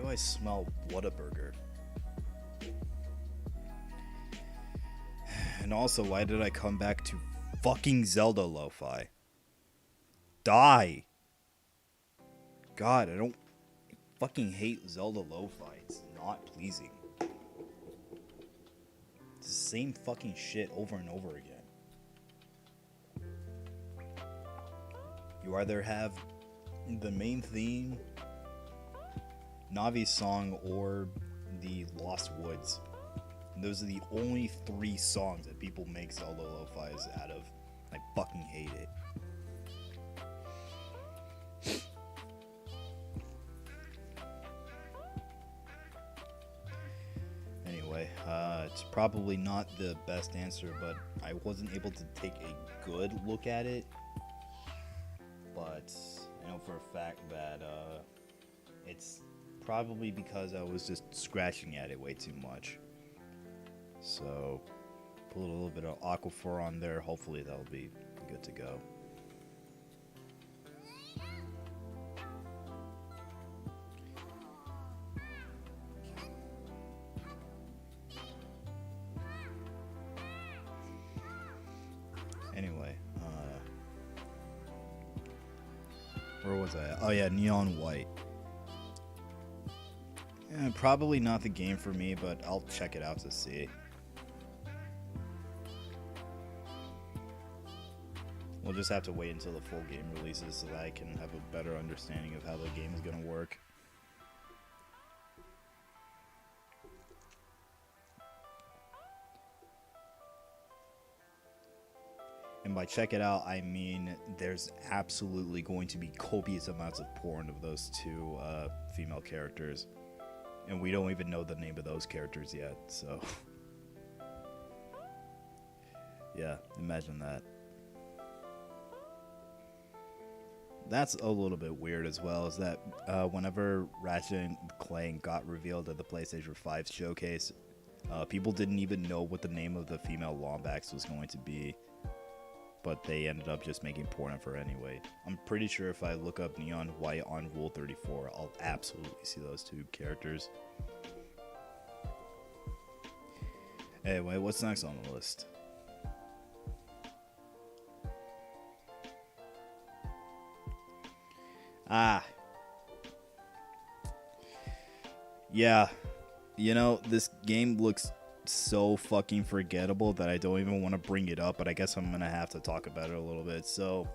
do I smell Whataburger? And also, why did I come back to fucking Zelda Lo-Fi? Die! God, I fucking hate Zelda Lo-Fi. It's not pleasing. It's the same fucking shit over and over again. You either have the main theme, Navi's song, or the Lost Woods. And those are the only 3 songs that people make Zelda Lo-Fi's out of. I fucking hate it. Anyway, it's probably not the best answer, but I wasn't able to take a good look at it. But I know for a fact that it's probably because I was just scratching at it way too much. So, put a little bit of Aquifer on there. Hopefully that'll be good to go. Anyway, where was I? Oh yeah, Neon White. Yeah, probably not the game for me, but I'll check it out to see. We'll just have to wait until the full game releases so that I can have a better understanding of how the game is going to work. And by check it out, I mean there's absolutely going to be copious amounts of porn of those 2 female characters. And we don't even know the name of those characters yet, so... yeah, imagine that. That's a little bit weird as well, is that whenever Ratchet and Clank got revealed at the PlayStation 5 showcase, people didn't even know what the name of the female Lombax was going to be. But they ended up just making porn of her anyway. I'm pretty sure if I look up Neon White on Rule 34, I'll absolutely see those 2 characters. Anyway, what's next on the list? Yeah. You know, this game looks so fucking forgettable that I don't even want to bring it up, but I guess I'm gonna have to talk about it a little bit. So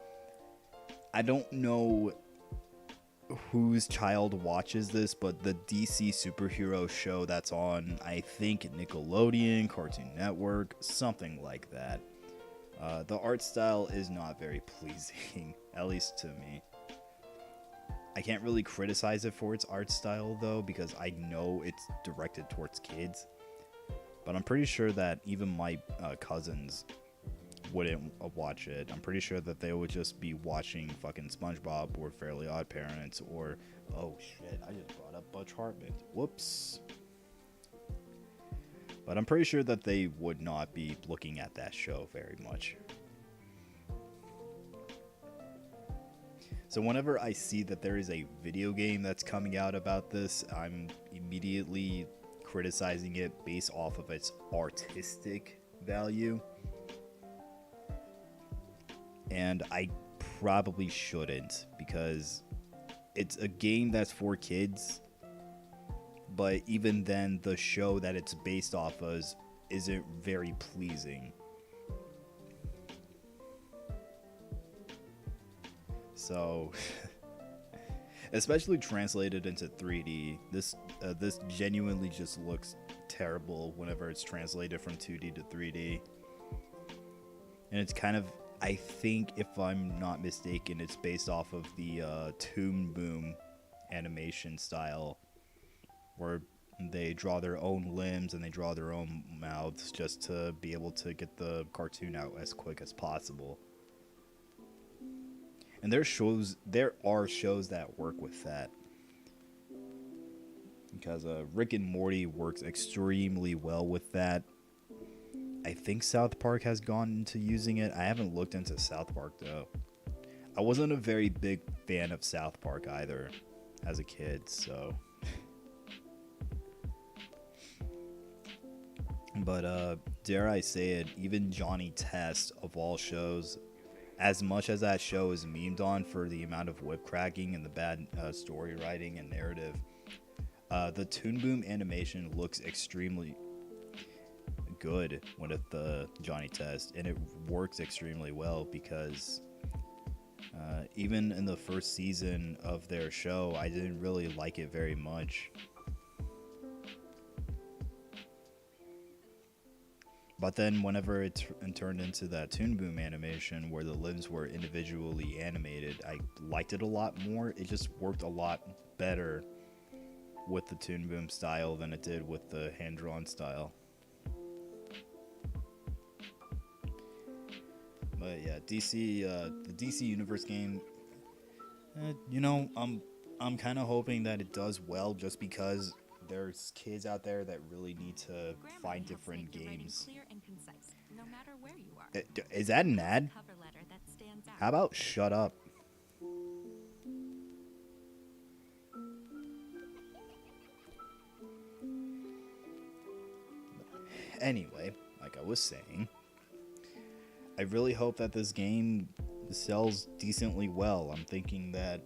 I don't know whose child watches this, but the DC superhero show that's on, I think, Nickelodeon, Cartoon Network, something like that. The art style is not very pleasing, at least to me. I can't really criticize it for its art style though, because I know it's directed towards kids. But I'm pretty sure that even my cousins wouldn't watch it. I'm pretty sure that they would just be watching fucking SpongeBob or Fairly Odd Parents or... oh shit, I just brought up Butch Hartman. Whoops. But I'm pretty sure that they would not be looking at that show very much. So whenever I see that there is a video game that's coming out about this, I'm immediately criticizing it based off of its artistic value. And I probably shouldn't, because it's a game that's for kids, but even then the show that it's based off of isn't very pleasing. So especially translated into 3D, this genuinely just looks terrible whenever it's translated from 2D to 3D. And it's kind of, I think if I'm not mistaken, it's based off of the Toon Boom animation style, where they draw their own limbs and they draw their own mouths just to be able to get the cartoon out as quick as possible. And there are shows that work with that, because Rick and Morty works extremely well with that. I think South Park has gone into using it. I haven't looked into South Park though. I wasn't a very big fan of South Park either as a kid, so But dare I say it, even Johnny Test of all shows, as much as that show is memed on for the amount of whip cracking and the bad story writing and narrative, the Toon Boom animation looks extremely good with the Johnny Test, and it works extremely well because even in the first season of their show, I didn't really like it very much. But then whenever it turned into that Toon Boom animation where the limbs were individually animated, I liked it a lot more. It just worked a lot better with the Toon Boom style than it did with the hand-drawn style. But yeah, the DC Universe game, I'm kind of hoping that it does well just because there's kids out there that really need to find different games. No matter where you are. Is that an ad? Cover letter that stands out. How about shut up? Anyway, like I was saying, I really hope that this game sells decently well. I'm thinking that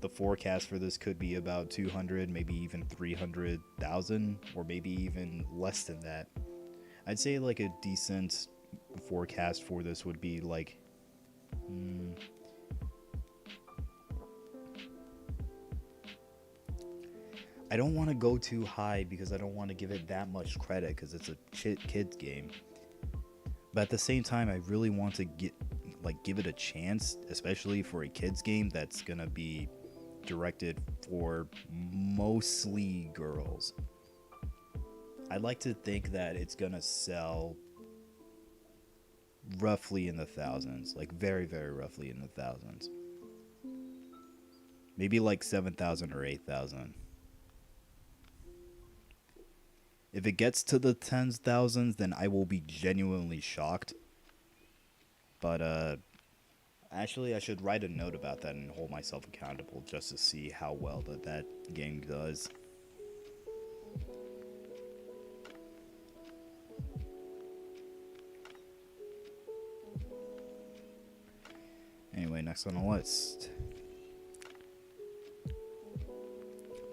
the forecast for this could be about 200, maybe even 300,000, or maybe even less than that. I'd say like a decent forecast for this would be like I don't want to go too high because I don't want to give it that much credit because it's a kids game. But at the same time, I really want to give it a chance, especially for a kids game that's gonna be directed for mostly girls. I'd like to think that it's gonna sell roughly in the thousands, like very, very roughly in the thousands. Maybe like 7,000 or 8,000. If it gets to the tens of thousands, then I will be genuinely shocked. But actually, I should write a note about that and hold myself accountable just to see how well that game does. Anyway, next on the list.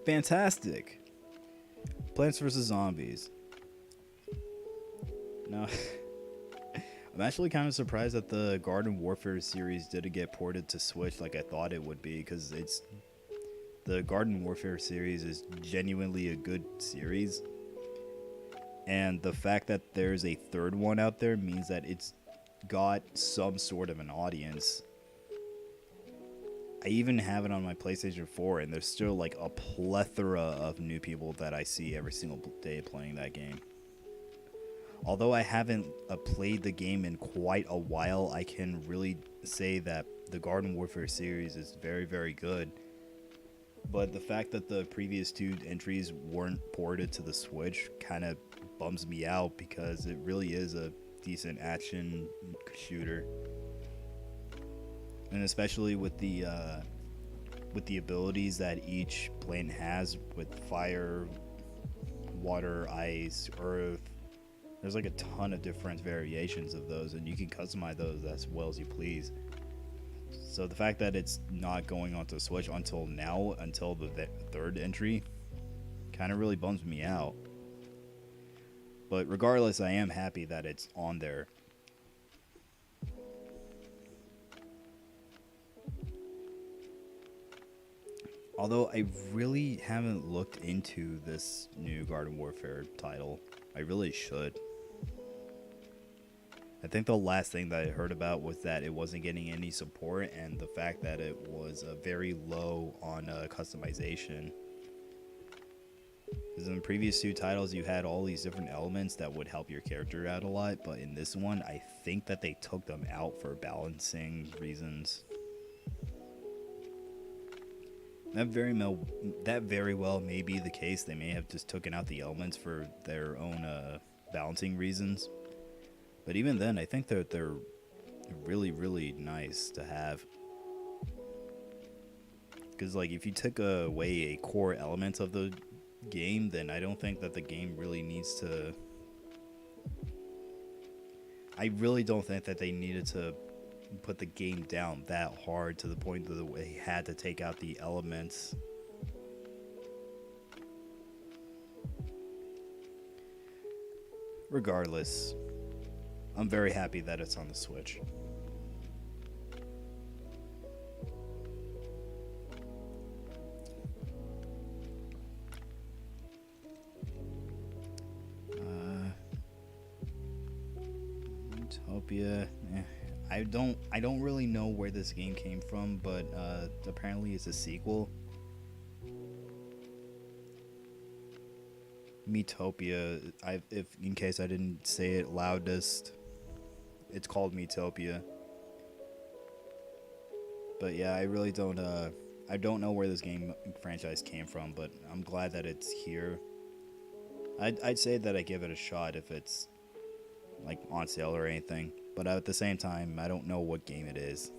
Fantastic! Plants vs. Zombies. Now, I'm actually kind of surprised that the Garden Warfare series didn't get ported to Switch like I thought it would be, because the Garden Warfare series is genuinely a good series. And the fact that there's a third one out there means that it's got some sort of an audience. I even have it on my PlayStation 4, and there's still like a plethora of new people that I see every single day playing that game. Although I haven't played the game in quite a while, I can really say that the Garden Warfare series is very, very good. But the fact that the previous two entries weren't ported to the Switch kind of bums me out, because it really is a decent action shooter. And especially with the abilities that each plant has, with fire, water, ice, earth, there's like a ton of different variations of those, and you can customize those as well as you please. So the fact that it's not going onto Switch until now, until the third entry, kind of really bums me out. But regardless, I am happy that it's on there. Although I really haven't looked into this new Garden Warfare title. I really should. I think the last thing that I heard about was that it wasn't getting any support, and the fact that it was very low on customization. Because in the previous two titles, you had all these different elements that would help your character out a lot, but in this one, I think that they took them out for balancing reasons. That very well may be the case. They may have just taken out the elements for their own balancing reasons. But even then, I think that they're really, really nice to have. Because like, if you took away a core element of the game, then I don't think that the game really needs to I really don't think that they needed to put the game down that hard to the point that they had to take out the elements. Regardless, I'm very happy that it's on the Switch. Utopia. I don't really know where this game came from, but apparently it's a sequel. Metopia. If in case I didn't say it loudest, it's called Metopia. But yeah, I really don't I don't know where this game franchise came from, but I'm glad that it's here. I'd say that I give it a shot if it's like on sale or anything, but at the same time, I don't know what game it is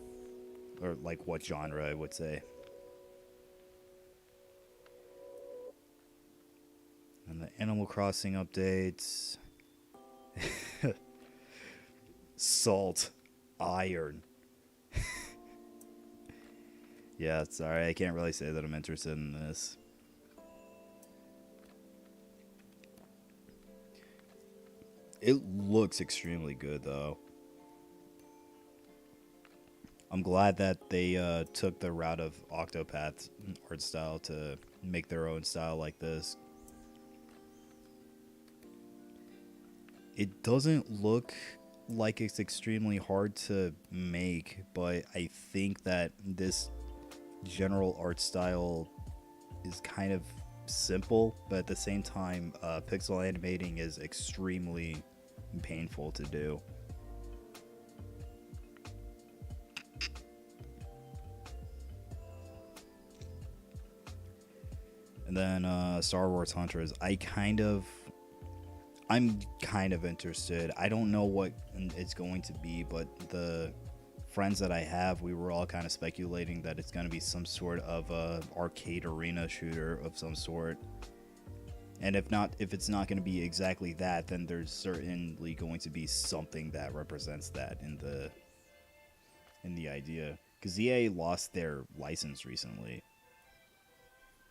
or like what genre I would say. And the Animal Crossing updates. Salt. Iron. Yeah, sorry, I can't really say that I'm interested in this. It looks extremely good, though. I'm glad that they took the route of Octopath's art style to make their own style like this. It doesn't look like it's extremely hard to make, but I think that this general art style is kind of simple, but at the same time, pixel animating is extremely painful to do. And then Star Wars Hunters, I'm kind of interested. I don't know what it's going to be, but the friends that I have, we were all kind of speculating that it's going to be some sort of arcade arena shooter of some sort. And if it's not going to be exactly that, then there's certainly going to be something that represents that in the idea. Because EA lost their license recently.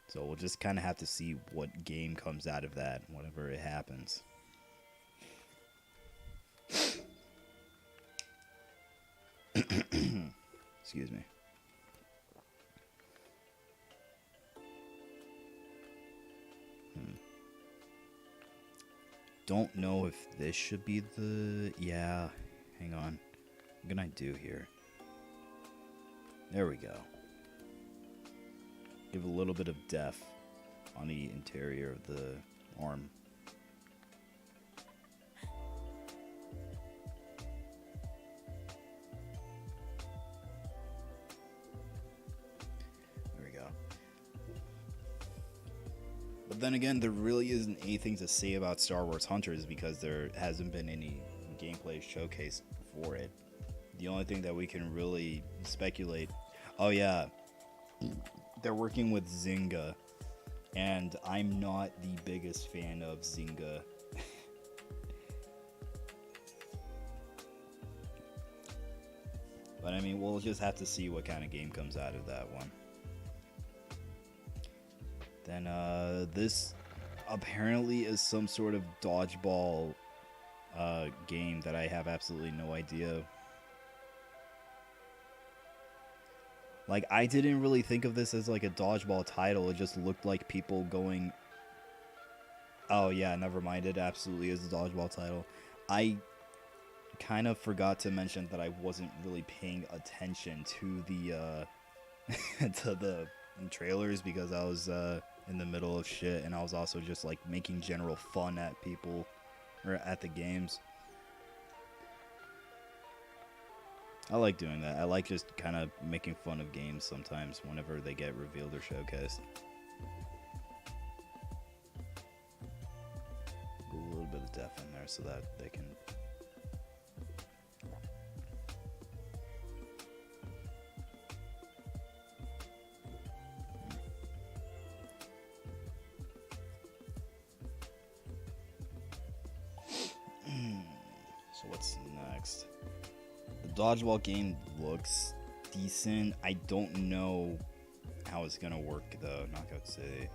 So we'll just kind of have to see what game comes out of that, whenever it happens. Excuse me. Don't know if this should be the... Yeah, hang on. What can I do here? There we go. Give a little bit of depth on the interior of the arm. There we go. But then again, there really isn't anything to say about Star Wars Hunters because there hasn't been any gameplay showcased for it. The only thing that we can really speculate... Oh yeah, they're working with Zynga, and I'm not the biggest fan of Zynga. But I mean, we'll just have to see what kind of game comes out of that one. Then this apparently is some sort of dodgeball game that I have absolutely no idea. Like, I didn't really think of this as like a dodgeball title. It just looked like people going... Oh yeah, never mind. It absolutely is a dodgeball title. I kind of forgot to mention that I wasn't really paying attention to the to the trailers because I was in the middle of shit, and I was also just like making general fun at people or at the games. I like doing that. I like just kind of making fun of games sometimes whenever they get revealed or showcased. A little bit of depth in there so that they can... So what's next. The dodgeball game looks decent. I don't know how it's gonna work though. Knockout City.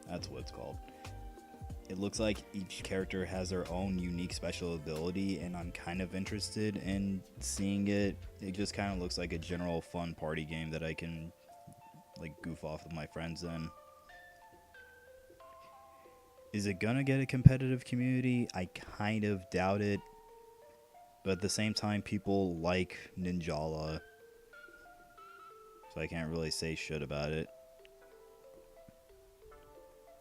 That's what it's called. It looks like each character has their own unique special ability, and I'm kind of interested in seeing it. It just kind of looks like a general fun party game that I can like goof off with my friends in. Is it gonna get a competitive community? I kind of doubt it. But at the same time, people like Ninjala, so I can't really say shit about it.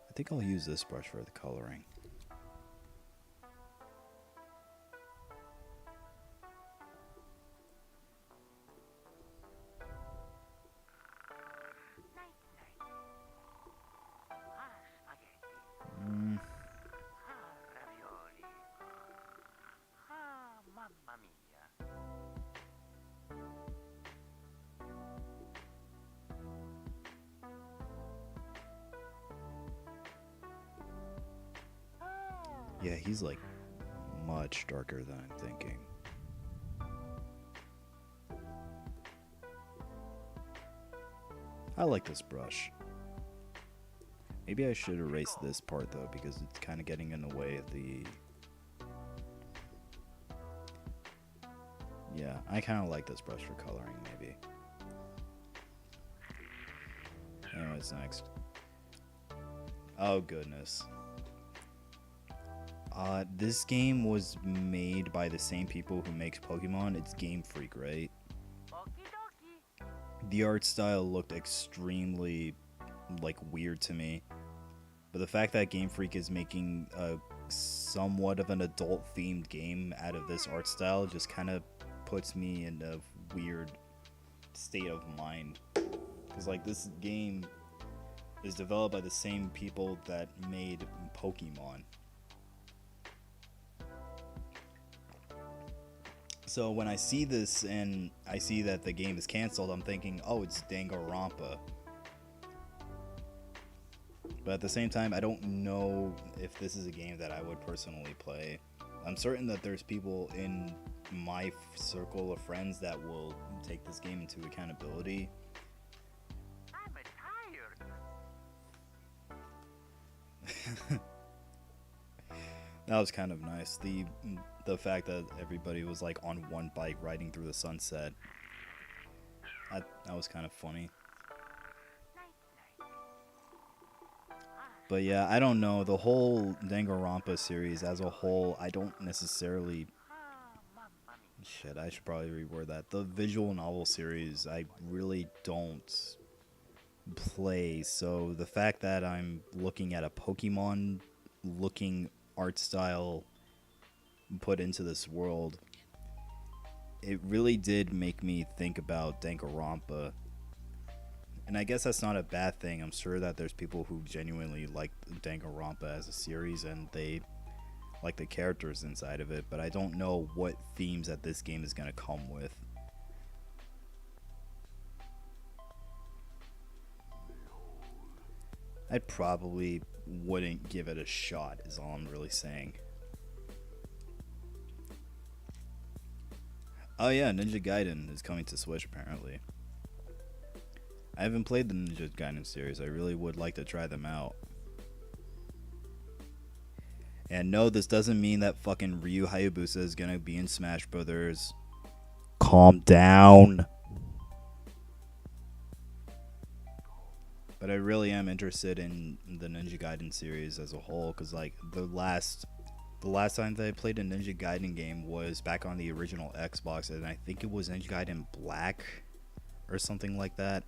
I think I'll use this brush for the coloring. Yeah, he's like much darker than I'm thinking. I like this brush. Maybe I should erase this part though, because it's kind of getting in the way of the... Yeah, I kind of like this brush for coloring, maybe. Anyways, next. Oh, goodness. This game was made by the same people who makes Pokemon. It's Game Freak, right? The art style looked extremely, like, weird to me. But the fact that Game Freak is making a somewhat of an adult-themed game out of this art style just kind of puts me in a weird state of mind. Because, like, this game is developed by the same people that made Pokemon. So when I see this and I see that the game is canceled, I'm thinking, oh, it's Danganronpa. But at the same time, I don't know if this is a game that I would personally play. I'm certain that there's people in my circle of friends that will take this game into accountability. I'm tired. That was kind of nice. The fact that everybody was like on one bike riding through the sunset. That was kind of funny. But yeah, I don't know. The whole Danganronpa series as a whole, I don't necessarily... Shit, I should probably reword that. The visual novel series, I really don't play. So the fact that I'm looking at a Pokemon-looking art style put into this world, it really did make me think about Danganronpa. And I guess that's not a bad thing. I'm sure that there's people who genuinely like Danganronpa as a series and they like the characters inside of it, but I don't know what themes that this game is going to come with. I probably wouldn't give it a shot, is all I'm really saying. Oh yeah, Ninja Gaiden is coming to Switch apparently. I haven't played the Ninja Gaiden series. I really would like to try them out. And no, this doesn't mean that fucking Ryu Hayabusa is gonna be in Smash Brothers. Calm down. But I really am interested in the Ninja Gaiden series as a whole, because like the last time that I played a Ninja Gaiden game was back on the original Xbox, and I think it was Ninja Gaiden Black or something like that.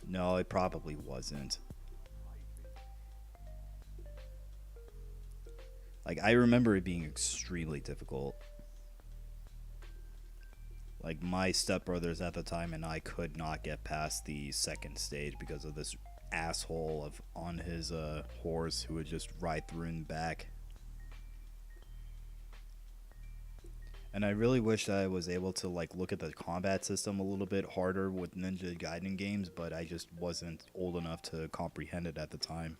No, it probably wasn't. Like, I remember it being extremely difficult. Like, my stepbrothers at the time and I could not get past the second stage because of this asshole on his horse who would just ride through and back. And I really wish that I was able to like look at the combat system a little bit harder with Ninja Gaiden games, but I just wasn't old enough to comprehend it at the time.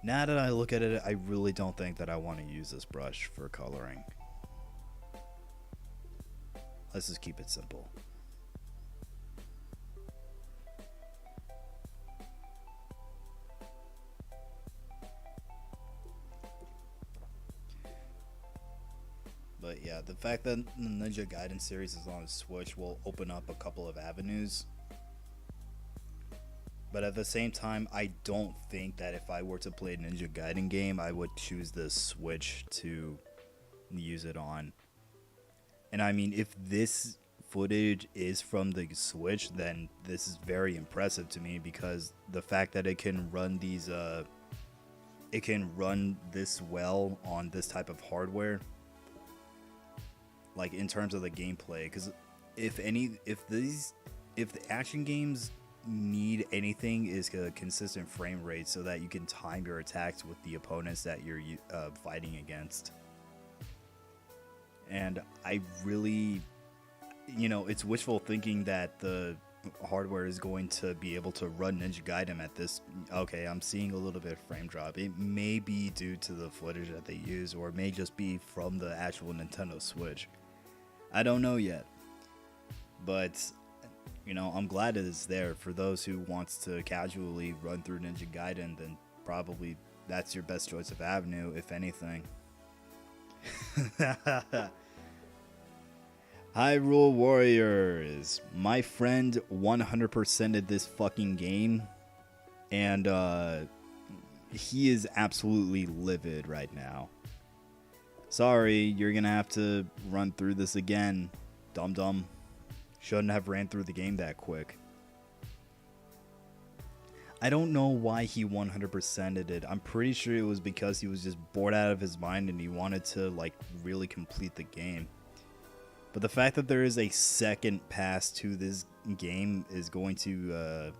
Now that I look at it, I really don't think that I want to use this brush for coloring. Let's just keep it simple. But yeah, the fact that the Ninja Gaiden series is on Switch will open up a couple of avenues. But at the same time, I don't think that if I were to play a Ninja Gaiden game, I would choose the Switch to use it on. And I mean, if this footage is from the Switch, then this is very impressive to me, because the fact that it can run these, it can run this well on this type of hardware, like in terms of the gameplay. Because if the action games need anything, is a consistent frame rate so that you can time your attacks with the opponents that you're fighting against. And I really, it's wishful thinking that the hardware is going to be able to run Ninja Gaiden at this. Okay, I'm seeing a little bit of frame drop. It may be due to the footage that they use, or it may just be from the actual Nintendo Switch. I don't know yet. But I'm glad it is there. For those who wants to casually run through Ninja Gaiden, then probably that's your best choice of avenue, if anything. Hyrule Warriors. My friend 100%ed this fucking game, and he is absolutely livid right now. Sorry, you're gonna have to run through this again, dum-dum. Shouldn't have ran through the game that quick. I don't know why he 100%ed it. I'm pretty sure it was because he was just bored out of his mind and he wanted to really complete the game. But the fact that there is a second pass to this game is going to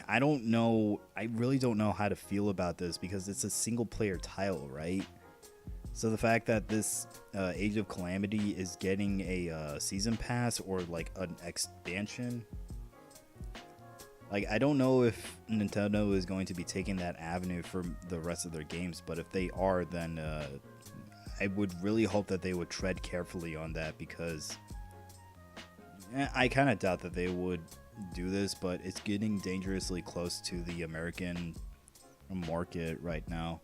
I don't know. I really don't know how to feel about this, because it's a single player title, right? So the fact that this Age of Calamity is getting a season pass or an expansion, I don't know if Nintendo is going to be taking that avenue for the rest of their games, but if they are, then I would really hope that they would tread carefully on that, because I kind of doubt that they would do this, but it's getting dangerously close to the American market right now.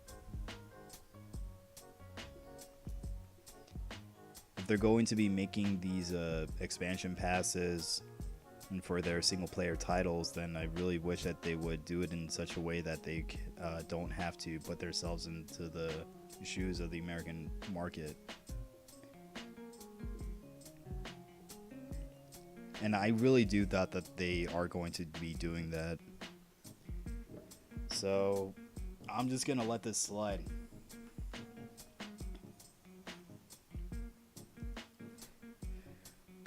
If they're going to be making these expansion passes for their single player titles, then I really wish that they would do it in such a way that they don't have to put themselves into the shoes of the American market. And I really do doubt that they are going to be doing that. So I'm just gonna let this slide.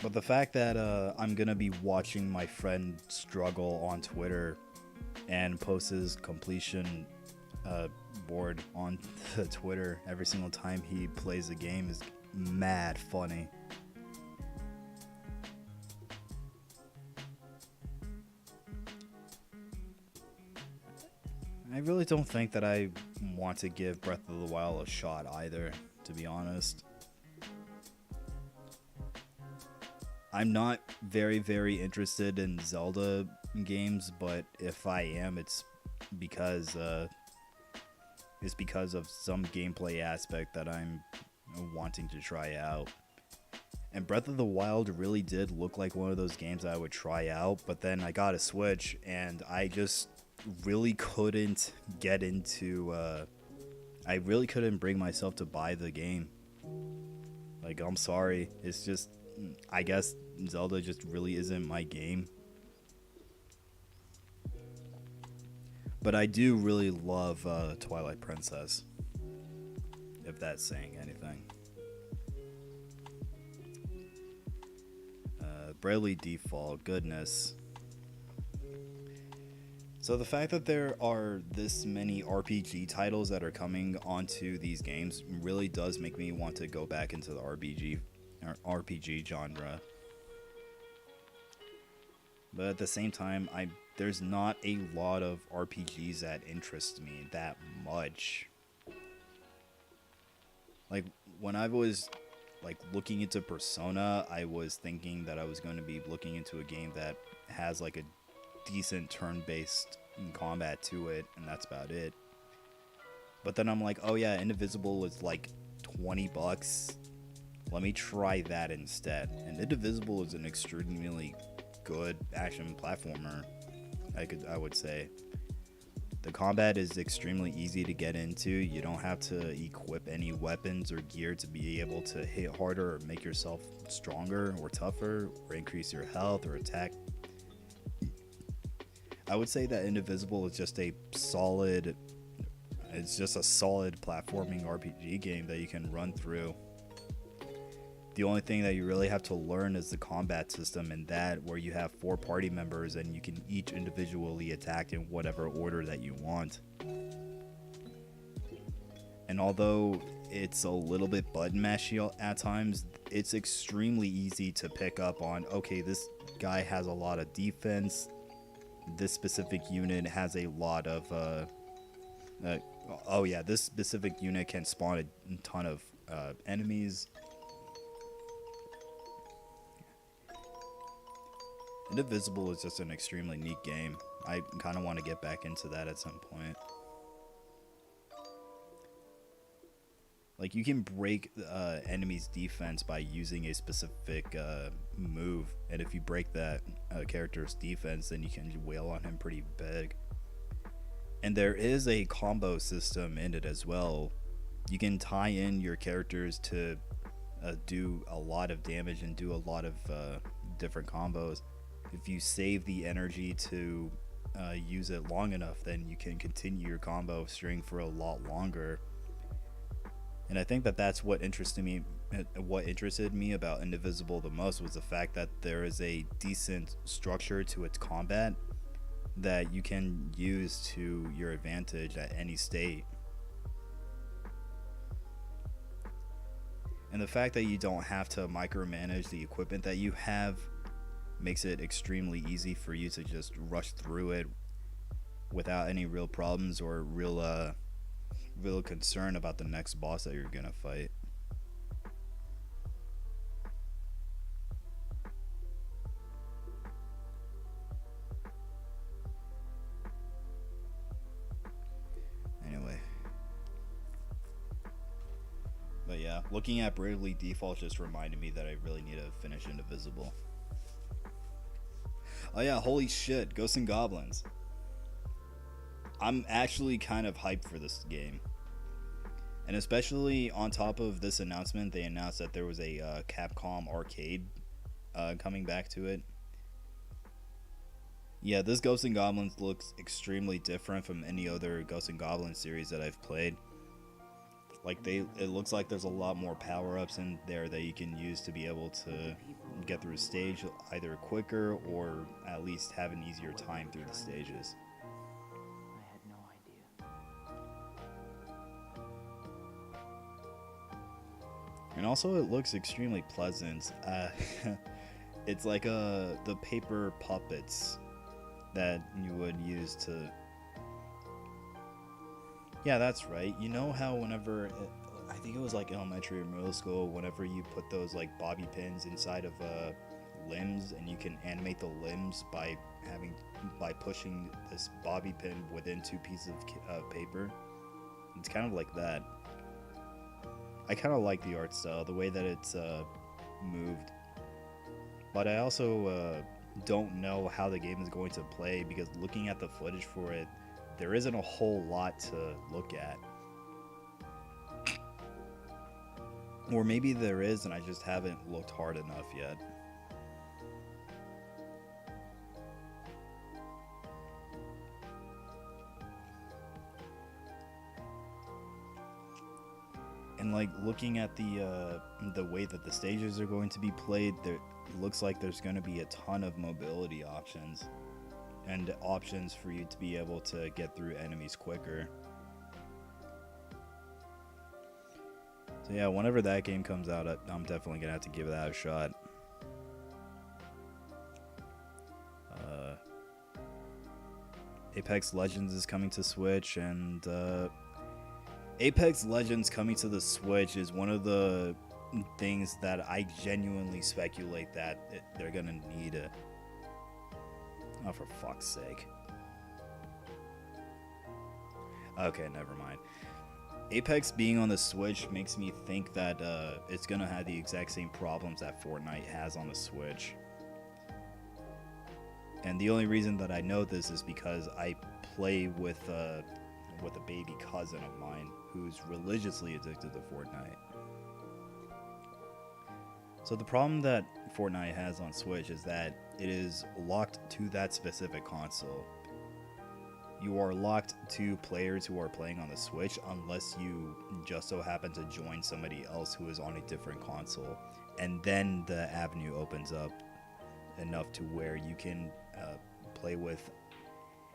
But the fact that I'm going to be watching my friend struggle on Twitter and post his completion board on Twitter every single time he plays a game is mad funny. I really don't think that I want to give Breath of the Wild a shot either, to be honest. I'm not very, very interested in Zelda games, but if I am, it's because of some gameplay aspect that I'm wanting to try out. And Breath of the Wild really did look like one of those games I would try out, but then I got a Switch and I just really couldn't get into I really couldn't bring myself to buy the game. I'm sorry, it's just, I guess Zelda just really isn't my game. But I do really love Twilight Princess, if that's saying anything. Bravely Default, goodness. So the fact that there are this many RPG titles that are coming onto these games really does make me want to go back into the RPG genre. But at the same time, I there's not a lot of RPGs that interest me that much. Like, when I was like looking into Persona, I was thinking that I was going to be looking into a game that has like a decent turn-based combat to it, and that's about it. But then I'm like, oh yeah, Indivisible is like $20. Let me try that instead. And Indivisible is an extremely good action platformer, I would say. The combat is extremely easy to get into. You don't have to equip any weapons or gear to be able to hit harder or make yourself stronger or tougher or increase your health or attack. I would say that Indivisible is just a solid platforming RPG game that you can run through. The only thing that you really have to learn is the combat system, and that where you have 4 party members and you can each individually attack in whatever order that you want. And although it's a little bit button mashy at times, it's extremely easy to pick up on, okay, this guy has a lot of defense, this specific unit has a lot of oh yeah, this specific unit can spawn a ton of enemies. Indivisible is just an extremely neat game. I kind of want to get back into that at some point. Like, you can break enemy's defense by using a specific move, and if you break that character's defense, then you can wail on him pretty big. And there is a combo system in it as well. You can tie in your characters to do a lot of damage and do a lot of different combos. If you save the energy to use it long enough, then you can continue your combo string for a lot longer. And I think that that's what interested me about Indivisible the most, was the fact that there is a decent structure to its combat that you can use to your advantage at any state. And the fact that you don't have to micromanage the equipment that you have makes it extremely easy for you to just rush through it without any real problems or real concern about the next boss that you're gonna fight. Anyway. But yeah, looking at Bravely Default just reminded me that I really need to finish Indivisible. Oh yeah, holy shit, Ghosts and Goblins. I'm actually kind of hyped for this game. And especially on top of this announcement, they announced that there was a Capcom arcade coming back to it. Yeah, this Ghosts and Goblins looks extremely different from any other Ghosts and Goblins series that I've played. Like, it looks like there's a lot more power-ups in there that you can use to be able to get through a stage either quicker or at least have an easier time through the stages. I had no idea. And also, it looks extremely pleasant. It's like the paper puppets that you would use to... Yeah, that's right. You know how whenever, I think it was like elementary or middle school, whenever you put those like bobby pins inside of limbs, and you can animate the limbs by pushing this bobby pin within 2 pieces of paper. It's kind of like that. I kind of like the art style, the way that it's moved. But I also don't know how the game is going to play, because looking at the footage for it, there isn't a whole lot to look at. Or maybe there is, and I just haven't looked hard enough yet. And like, looking at the way that the stages are going to be played, there looks like there's going to be a ton of mobility options and options for you to be able to get through enemies quicker. So yeah, whenever that game comes out, I'm definitely gonna have to give that a shot. Apex Legends is coming to Switch, and Apex Legends coming to the Switch is one of the things that I genuinely speculate that they're gonna need it. Oh, for fuck's sake. Okay, never mind. Apex being on the Switch makes me think that it's gonna have the exact same problems that Fortnite has on the Switch. And the only reason that I know this is because I play with a baby cousin of mine who's religiously addicted to Fortnite. So the problem that Fortnite has on Switch is that it is locked to that specific console. You are locked to players who are playing on the Switch unless you just so happen to join somebody else who is on a different console. And then the avenue opens up enough to where you can play with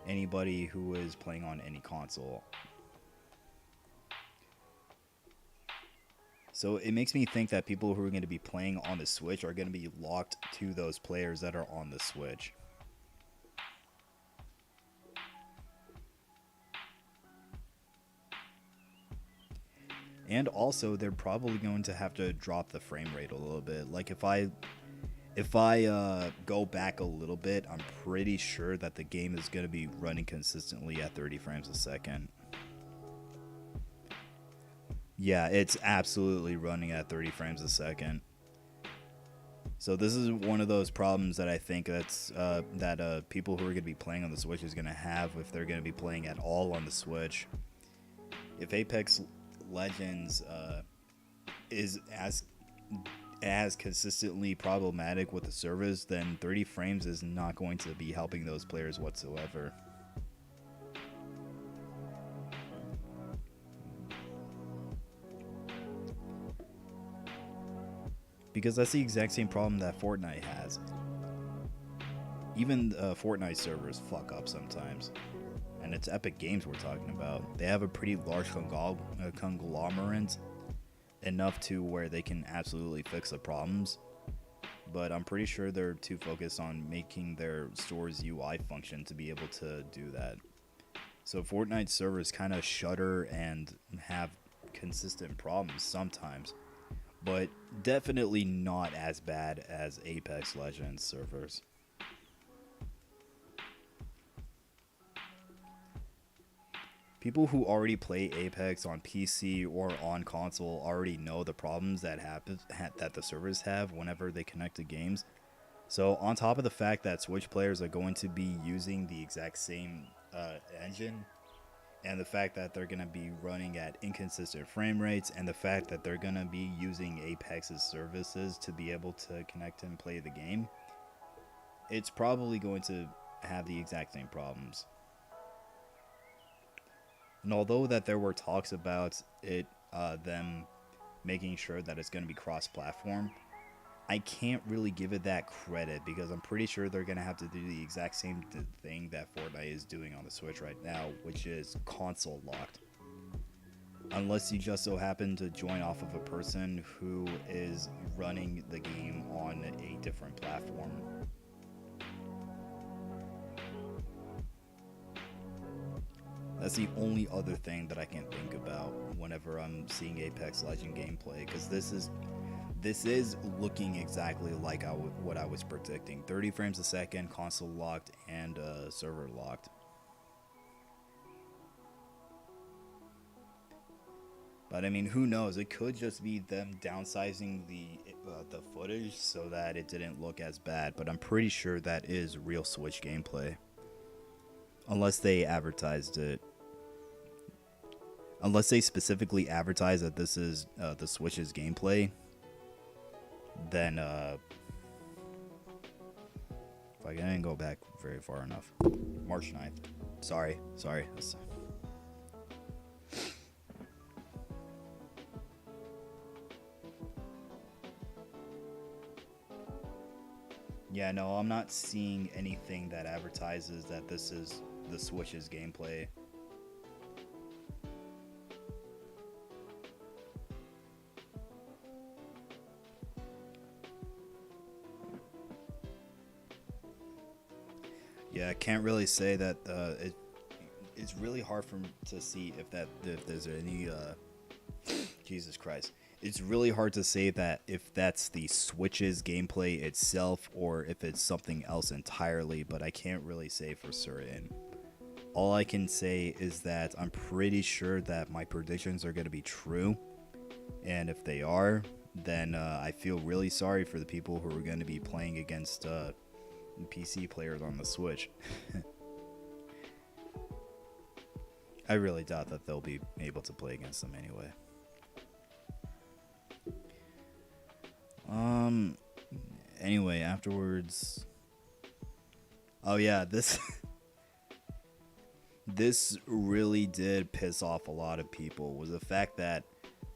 anybody who is playing on any console. So it makes me think that people who are going to be playing on the Switch are going to be locked to those players that are on the Switch. And also, they're probably going to have to drop the frame rate a little bit. Like if I go back a little bit, I'm pretty sure that the game is going to be running consistently at 30 frames a second. Yeah, it's absolutely running at 30 frames a second. So this is one of those problems that I think that's that people who are going to be playing on the Switch is going to have if they're going to be playing at all on the Switch. If Apex Legends is as consistently problematic with the servers, then 30 frames is not going to be helping those players whatsoever. Because that's the exact same problem that Fortnite has. Even Fortnite servers fuck up sometimes. And it's Epic Games we're talking about. They have a pretty large conglomerate enough to where they can absolutely fix the problems. But I'm pretty sure they're too focused on making their store's UI function to be able to do that. So Fortnite servers kind of shudder and have consistent problems sometimes. But definitely not as bad as Apex Legends servers. People who already play Apex on PC or on console already know the problems that that the servers have whenever they connect to games. So on top of the fact that Switch players are going to be using the exact same engine, and the fact that they're going to be running at inconsistent frame rates, and the fact that they're going to be using Apex's services to be able to connect and play the game, it's probably going to have the exact same problems. And although that there were talks about them making sure that it's going to be cross-platform, I can't really give it that credit because I'm pretty sure they're going to have to do the exact same thing that Fortnite is doing on the Switch right now, which is console locked. Unless you just so happen to join off of a person who is running the game on a different platform. That's the only other thing that I can think about whenever I'm seeing Apex Legends gameplay, because this is looking exactly like what I was predicting. 30 frames a second, console locked, and server locked. But I mean, who knows? It could just be them downsizing the footage so that it didn't look as bad. But I'm pretty sure that is real Switch gameplay. Unless they advertised it. Unless they specifically advertise that this is the Switch's gameplay, then if I didn't go back very far enough. March 9th. Sorry. Yeah, no, I'm not seeing anything that advertises that this is the Switch's gameplay. Yeah, I can't really say that it's really hard for me to see if there's any Jesus Christ. It's really hard to say that if that's the Switch's gameplay itself or if it's something else entirely, but I can't really say for certain. All I can say is that I'm pretty sure that my predictions are going to be true. And if they are, then I feel really sorry for the people who are going to be playing against PC players on the Switch. I really doubt that they'll be able to play against them anyway. Anyway, afterwards. Oh yeah, this this really did piss off a lot of people, was the fact that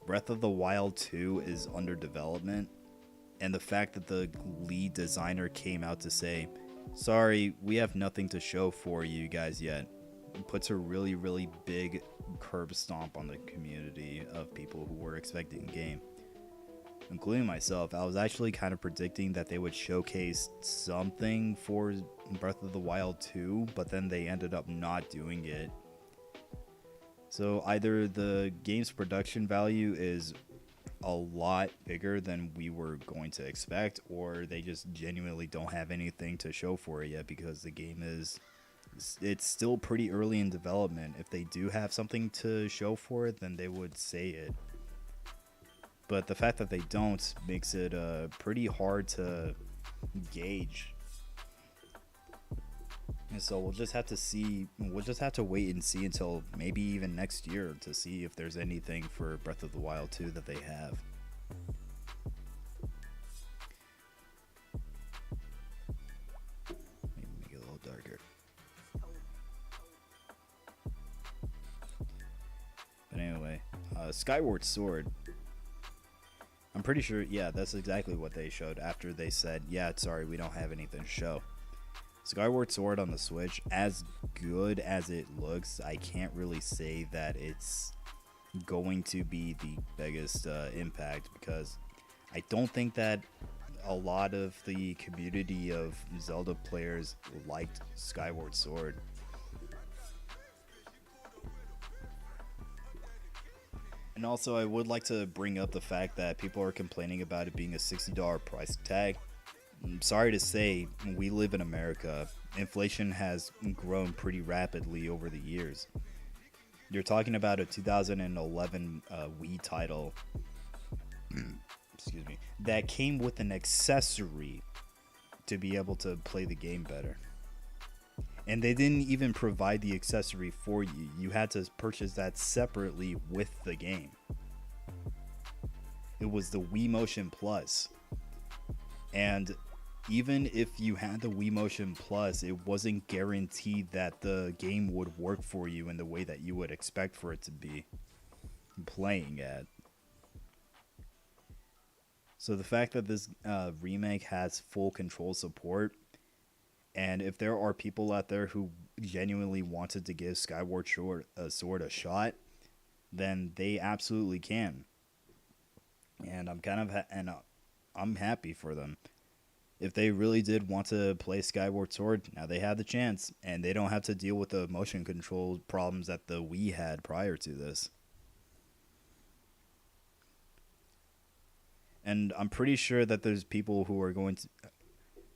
Breath of the Wild 2 is under development, and the fact that the lead designer came out to say, sorry, we have nothing to show for you guys yet. It puts a really, really big curb stomp on the community of people who were expecting the game. Including myself. I was actually kind of predicting that they would showcase something for Breath of the Wild 2, but then they ended up not doing it. So either the game's production value is a lot bigger than we were going to expect, or they just genuinely don't have anything to show for it yet, because the game it's still pretty early in development. If they do have something to show for it, then they would say it. But the fact that they don't makes it pretty hard to gauge. And so we'll just have to see. We'll just have to wait and see until maybe even next year to see if there's anything for Breath of the Wild 2 that they have. Maybe make it a little darker. But anyway, Skyward Sword. I'm pretty sure, yeah, that's exactly what they showed after they said, yeah, sorry, we don't have anything to show. Skyward Sword on the Switch, as good as it looks, I can't really say that it's going to be the biggest impact, because I don't think that a lot of the community of Zelda players liked Skyward Sword. And also, I would like to bring up the fact that people are complaining about it being a $60 price tag. I'm sorry to say, we live in America. Inflation has grown pretty rapidly over the years. You're talking about a 2011 Wii title, excuse me, that came with an accessory to be able to play the game better. And they didn't even provide the accessory for you. You had to purchase that separately with the game. It was the Wii Motion Plus. And even if you had the Wii Motion Plus, it wasn't guaranteed that the game would work for you in the way that you would expect for it to be playing at. So the fact that this remake has full control support, and if there are people out there who genuinely wanted to give Skyward Sword a shot, then they absolutely can. And I'm happy for them. If they really did want to play Skyward Sword, now they have the chance, and they don't have to deal with the motion control problems that the Wii had prior to this. And I'm pretty sure that there's people who are going to,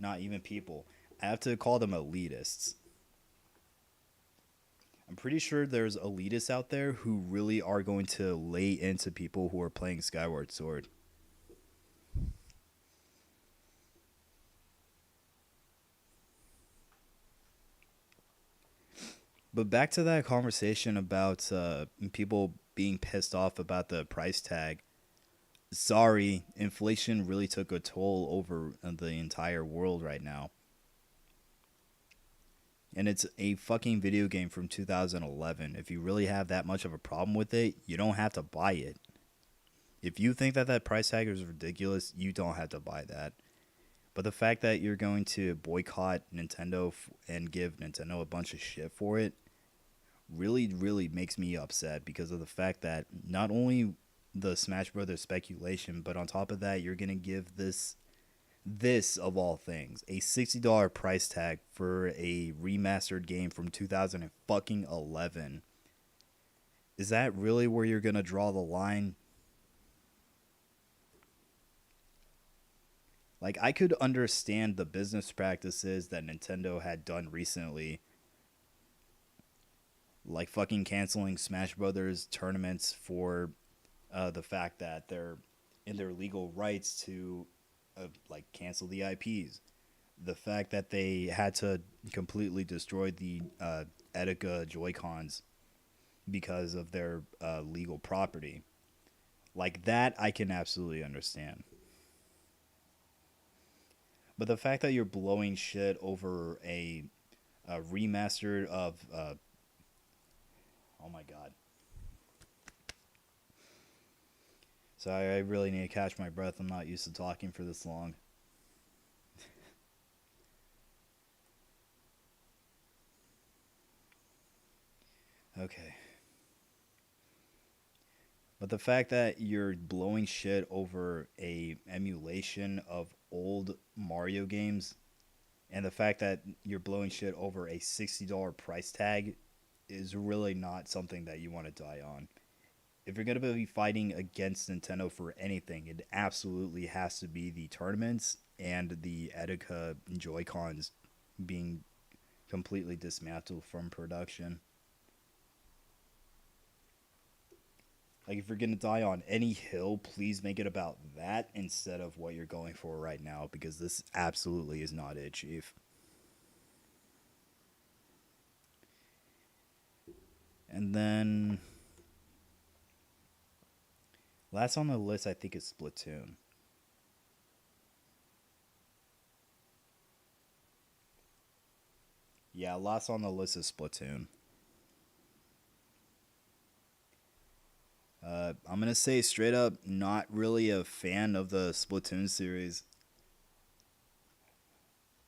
not even people, I have to call them elitists. I'm pretty sure there's elitists out there who really are going to lay into people who are playing Skyward Sword. But back to that conversation about people being pissed off about the price tag. Sorry, inflation really took a toll over the entire world right now. And it's a fucking video game from 2011. If you really have that much of a problem with it, you don't have to buy it. If you think that that price tag is ridiculous, you don't have to buy that. But the fact that you're going to boycott Nintendo and give Nintendo a bunch of shit for it really, really makes me upset, because of the fact that not only the Smash Brothers speculation, but on top of that, you're going to give this this of all things, a $60 price tag for a remastered game from 2011. Is that really where you're going to draw the line? Like, I could understand the business practices that Nintendo had done recently, like fucking canceling Smash Brothers tournaments for the fact that they're in their legal rights to like cancel the IPs. The fact that they had to completely destroy the Etika Joy-Cons because of their legal property. Like that, I can absolutely understand. But the fact that you're blowing shit over a remastered of... oh my god. Sorry, I really need to catch my breath. I'm not used to talking for this long. Okay. But the fact that you're blowing shit over a emulation of old Mario games, and the fact that you're blowing shit over a $60 price tag is really not something that you want to die on. If you're going to be fighting against Nintendo for anything, it absolutely has to be the tournaments and the Etika Joy-Cons being completely dismantled from production. Like, if you're going to die on any hill, please make it about that instead of what you're going for right now, because this absolutely is not it, Chief. And then... last on the list, I think, is Splatoon. Yeah, last on the list is Splatoon. I'm going to say straight up, not really a fan of the Splatoon series.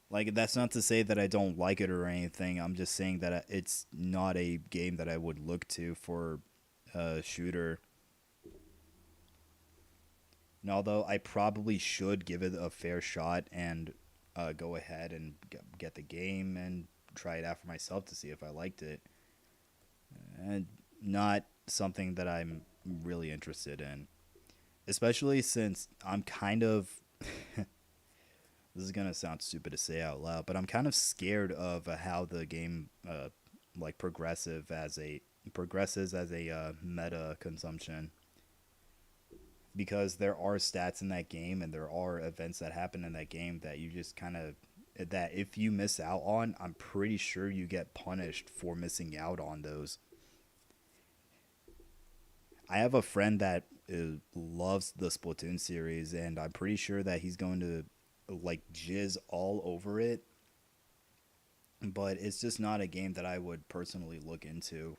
Like, that's not to say that I don't like it or anything. I'm just saying that it's not a game that I would look to for a shooter. And although I probably should give it a fair shot and go ahead and get the game and try it out for myself to see if I liked it. And not something that I'm really interested in. Especially since I'm kind of... this is going to sound stupid to say out loud, but I'm kind of scared of how the game like progresses as a meta consumption. Because there are stats in that game and there are events that happen in that game that you just kind of... that if you miss out on, I'm pretty sure you get punished for missing out on those. I have a friend that loves the Splatoon series, and I'm pretty sure that he's going to like jizz all over it. But it's just not a game that I would personally look into.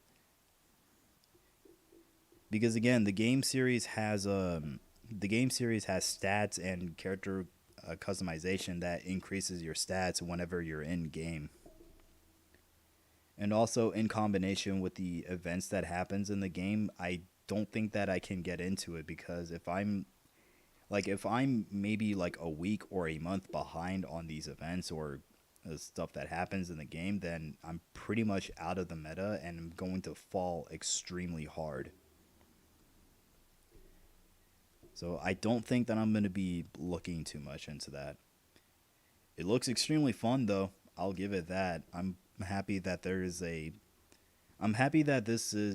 Because again, the game series has stats and character customization that increases your stats whenever you're in game. And also in combination with the events that happens in the game, I don't think that I can get into it, because if I'm maybe like a week or a month behind on these events or stuff that happens in the game, then I'm pretty much out of the meta and I'm going to fall extremely hard. So I don't think that I'm going to be looking too much into that. It looks extremely fun though. I'll give it that. I'm happy that this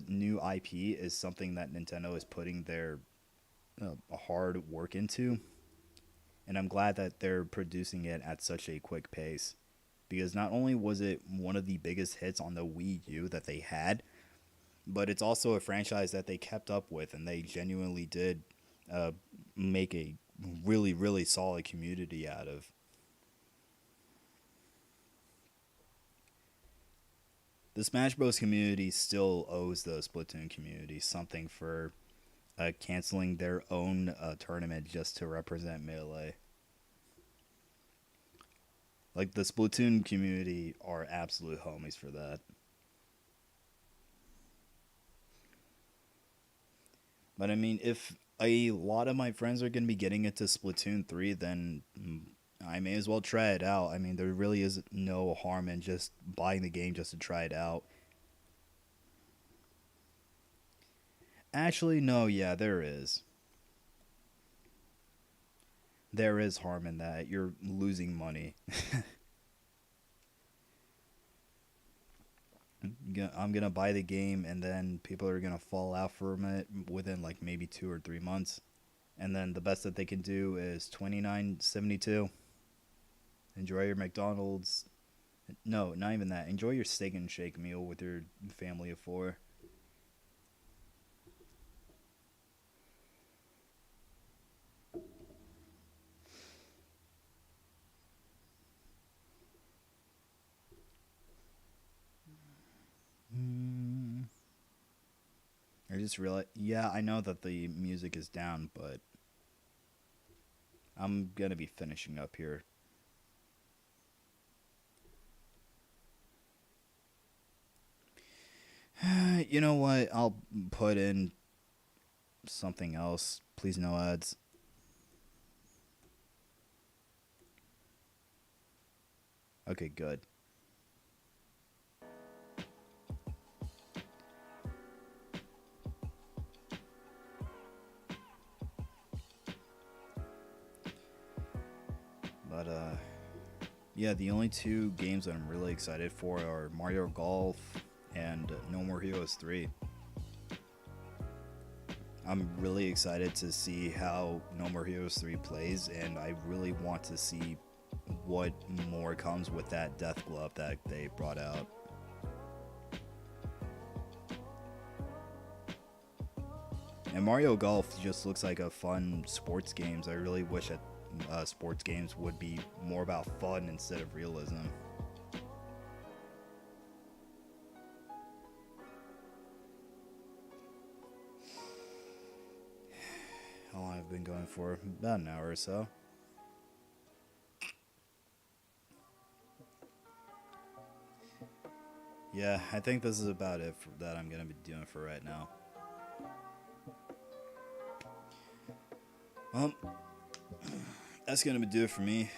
new IP is something that Nintendo is putting their hard work into. And I'm glad that they're producing it at such a quick pace. Because not only was it one of the biggest hits on the Wii U that they had, but it's also a franchise that they kept up with, and they genuinely did make a really, really solid community out of. The Smash Bros. Community still owes the Splatoon community something for canceling their own tournament just to represent Melee. Like, the Splatoon community are absolute homies for that. But I mean, if a lot of my friends are going to be getting into Splatoon 3, then I may as well try it out. I mean, there really is no harm in just buying the game just to try it out. Actually, no, yeah, there is. There is harm in that. You're losing money. I'm gonna buy the game, and then people are gonna fall out from it within like maybe 2 or 3 months, and then the best that they can do is $29.72. Enjoy your McDonald's. No, not even that. Enjoy your steak and shake meal with your family of 4. I just realized, yeah, I know that the music is down, but I'm gonna be finishing up here. You know what? I'll put in something else. Please, no ads. Okay, good. But, yeah, the only 2 games that I'm really excited for are Mario Golf and No More Heroes 3. I'm really excited to see how No More Heroes 3 plays, and I really want to see what more comes with that death glove that they brought out. And Mario Golf just looks like a fun sports games. I really wish that sports games would be more about fun instead of realism. How long have I been going for? About an hour or so. Yeah, I think this is about it that I'm going to be doing for right now. Well, that's going to do it for me.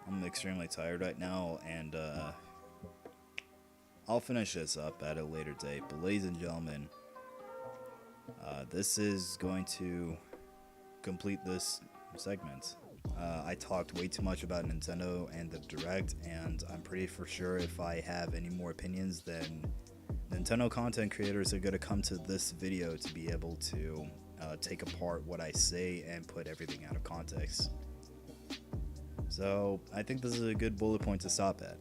I'm extremely tired right now, and I'll finish this up at a later date. But ladies and gentlemen, this is going to complete this segment. I talked way too much about Nintendo and the Direct, and I'm pretty for sure if I have any more opinions, then Nintendo content creators are going to come to this video to be able to take apart what I say and put everything out of context. So I think this is a good bullet point to stop at.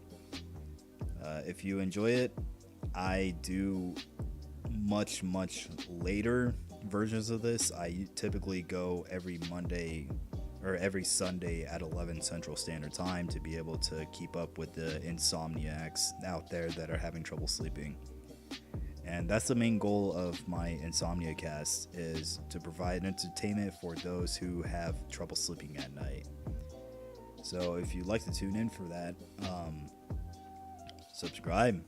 If you enjoy it, I do much later versions of this. I typically go every Monday or every Sunday at 11 Central Standard Time to be able to keep up with the insomniacs out there that are having trouble sleeping. And that's the main goal of my Insomnia cast, is to provide entertainment for those who have trouble sleeping at night. So if you'd like to tune in for that, subscribe.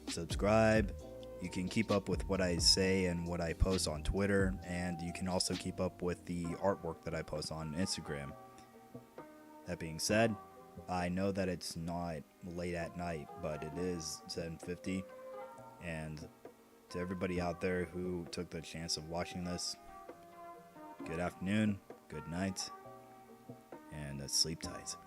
Subscribe. You can keep up with what I say and what I post on Twitter, and you can also keep up with the artwork that I post on Instagram. That being said, I know that it's not late at night, but it is 7:50, and to everybody out there who took the chance of watching this, good afternoon, good night, and sleep tight.